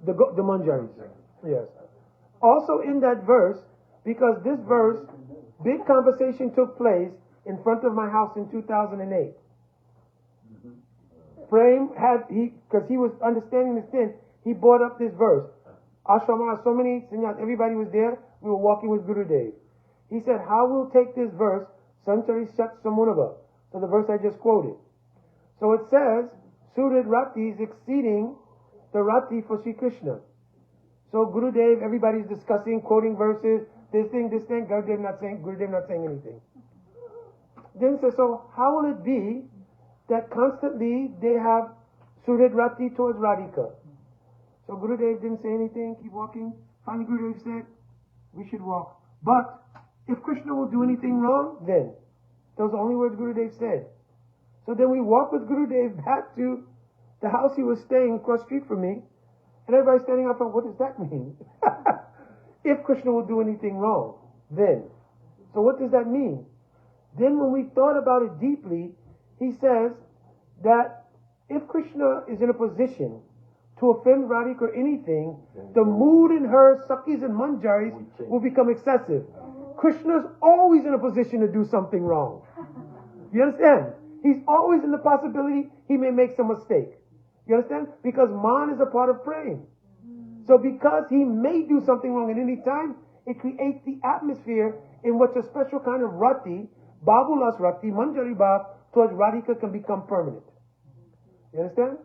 The Manjaris. Yes. Also in that verse, because this verse, big conversation took place in front of my house in 2008. Prem because he was understanding the sin, he brought up this verse. Ashrama, so many sannyas, everybody was there, we were walking with Gurudev. He said, how we'll take this verse, Sanchari Shat Samunava, so the verse I just quoted. So it says, Surit Rati is exceeding the Rati for Sri Krishna. So Gurudev, everybody's discussing, quoting verses, this thing, Gurudev not saying anything. Then says, so how will it be that constantly they have Surit Rati towards Radhika? So Gurudev didn't say anything, keep walking. Finally Gurudev said, we should walk. But if Krishna will do anything wrong, then. Those are the only words Gurudev said. So then we walked with Gurudev back to the house he was staying across the street from me. And everybody's standing up and what does that mean? If Krishna will do anything wrong, then. So what does that mean? Then when we thought about it deeply, he says that if Krishna is in a position to offend Radhika or anything, the mood in her Sakhis and Manjaris will become excessive. Krishna's always in a position to do something wrong. You understand? He's always in the possibility he may make some mistake. You understand? Because man is a part of praying. So because he may do something wrong at any time, it creates the atmosphere in which a special kind of rati, babulas rati, manjari bhav, towards Radhika can become permanent. You understand?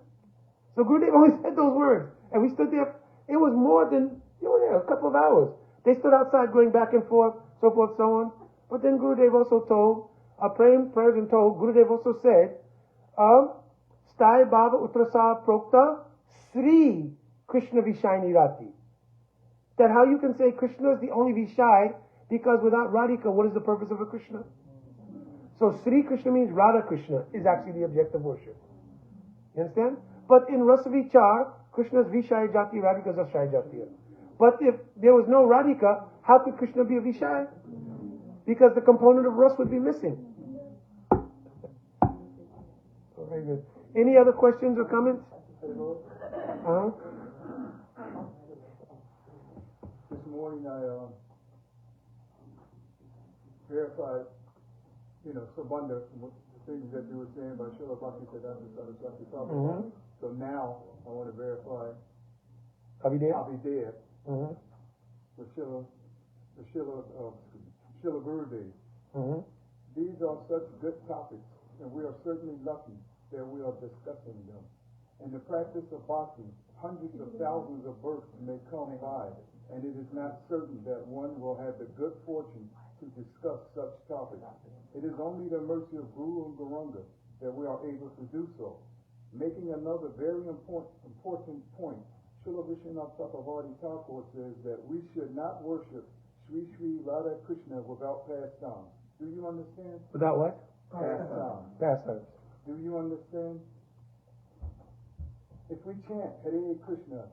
So Gurudev always said those words. And we stood there, it was more than, a couple of hours. They stood outside going back and forth, so forth, so on. But then Gurudev also told, praying prayers and told, Gurudev also said, Sthai Bhava Utrasa Prokta Sri Krishna Vishayani Rati. That how you can say Krishna is the only Vishay, because without Radhika, what is the purpose of a Krishna? So Sri Krishna means Radha Krishna is actually the object of worship. You understand? But in Rasa Vichar, Krishna's Vishaya Jati, Radhika's Ashaya Jati. But if there was no Radhika, how could Krishna be a Vishaya? Because the component of Ras would be missing. Very good. Any other questions or comments? This morning I verified, Sabanda, the things that you were saying about Srila Bhakti Siddhanta Saraswati Prabhupada. So now I want to verify Abhidev with Srila Gurudev. These are such good topics, and we are certainly lucky that we are discussing them. In the practice of bhakti, hundreds of thousands of births may come by, and it is not certain that one will have the good fortune to discuss such topics. It is only the mercy of Guru and Gauranga that we are able to do so. Making another very important point, Srila Vishwanath Chakravarti Thakur says that we should not worship Sri Sri Radha Krishna without pastimes. Do you understand? Without what? Pastimes. Pastimes. Do you understand? If we chant Hare Krishna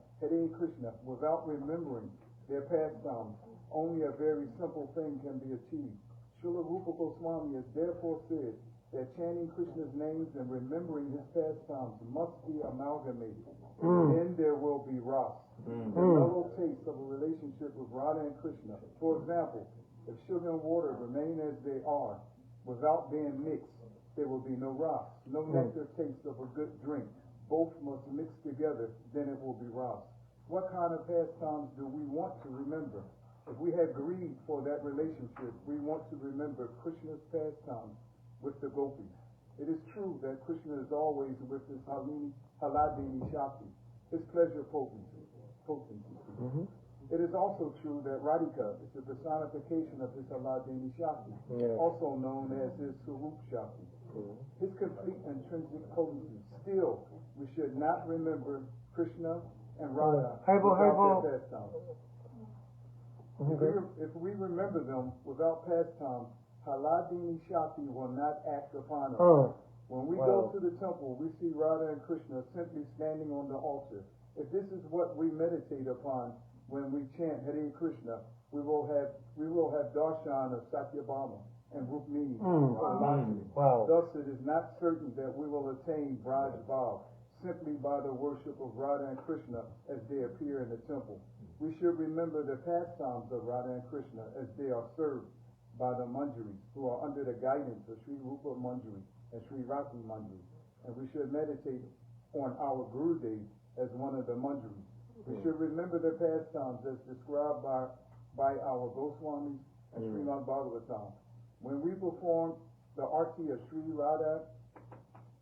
without remembering their pastimes, only a very simple thing can be achieved. Srila Rupa Goswami has therefore said that chanting Krishna's names and remembering his pastimes must be amalgamated. Then there will be Ras, the mellow taste of a relationship with Radha and Krishna. For example, if sugar and water remain as they are, without being mixed, there will be no Ras, no nectar taste of a good drink. Both must mix together, then it will be Ras. What kind of pastimes do we want to remember? If we have greed for that relationship, we want to remember Krishna's pastimes with the gopis. It is true that Krishna is always with his Haladini Shakti, his pleasure potency. It is also true that Radhika is the personification of his Haladini Shakti, also known as his Swarup Shakti. His complete intrinsic potency. Still, we should not remember Krishna and Radha without their pastimes. If we remember them without pastimes, Haladini Shakti will not act upon us. When we go to the temple, we see Radha and Krishna simply standing on the altar. If this is what we meditate upon when we chant Hare Krishna, we will have darshan of Satyabhama and Rukmini. Thus, it is not certain that we will attain Braj Bhav simply by the worship of Radha and Krishna as they appear in the temple. We should remember the pastimes of Radha and Krishna as they are served by the Manjaris, who are under the guidance of Sri Rupa Manjari and Sri Rati Manjari. And we should meditate on our Gurudev as one of the Manjaris. We should remember the pastimes as described by our Goswamis and Srimad Bhagavatam. When we perform the arti of Sri Radha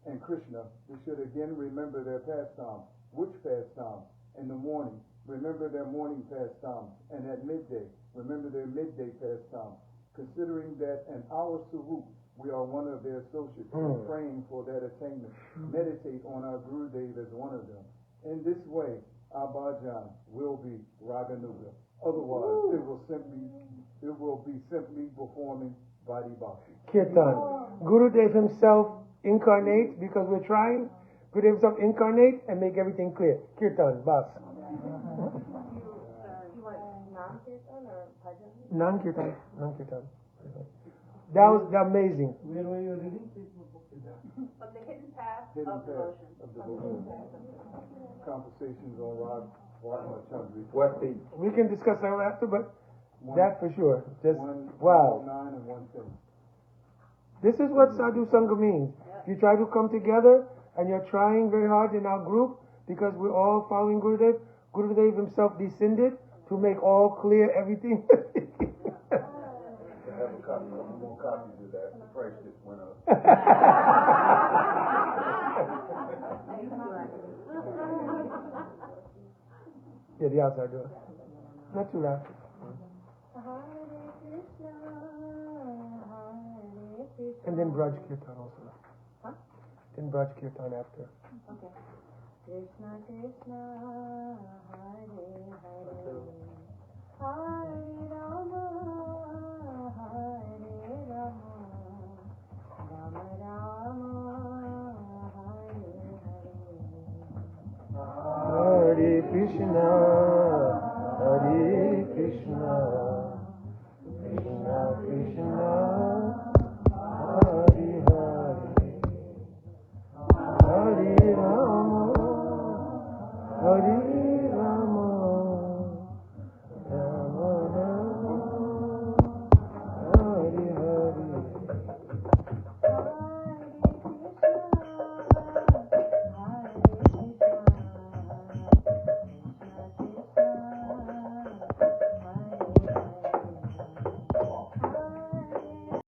and Krishna, we should again remember their pastimes. Which pastimes? In the morning, remember their morning pastimes, and at midday, remember their midday pastimes. Considering that in our Sarup, we are one of their associates, praying for that attainment. Meditate on our Gurudev as one of them. In this way, our bhajan will be Raganuga. Otherwise, it will be simply performing Vadi Bhakti. Kirtan. Gurudev himself incarnate because we're trying. Gurudev himself incarnate and make everything clear. Kirtan, Bas. Non-kirtan. That was amazing. Where were you reading? From the hidden path of devotion. Conversations on Radha Chandri. We can discuss that after, but that for sure. Just 109 and 110. This is what Sadhu Sangha means. You try to come together and you're trying very hard in our group because we're all following Gurudev. Gurudev himself descended to make all clear everything. I have a couple more copies of that. The price just went up. Yeah, the outside door. Not too loud. And then Braj Kirtan also. Then Braj Kirtan after. Okay. Krishna Krishna Hare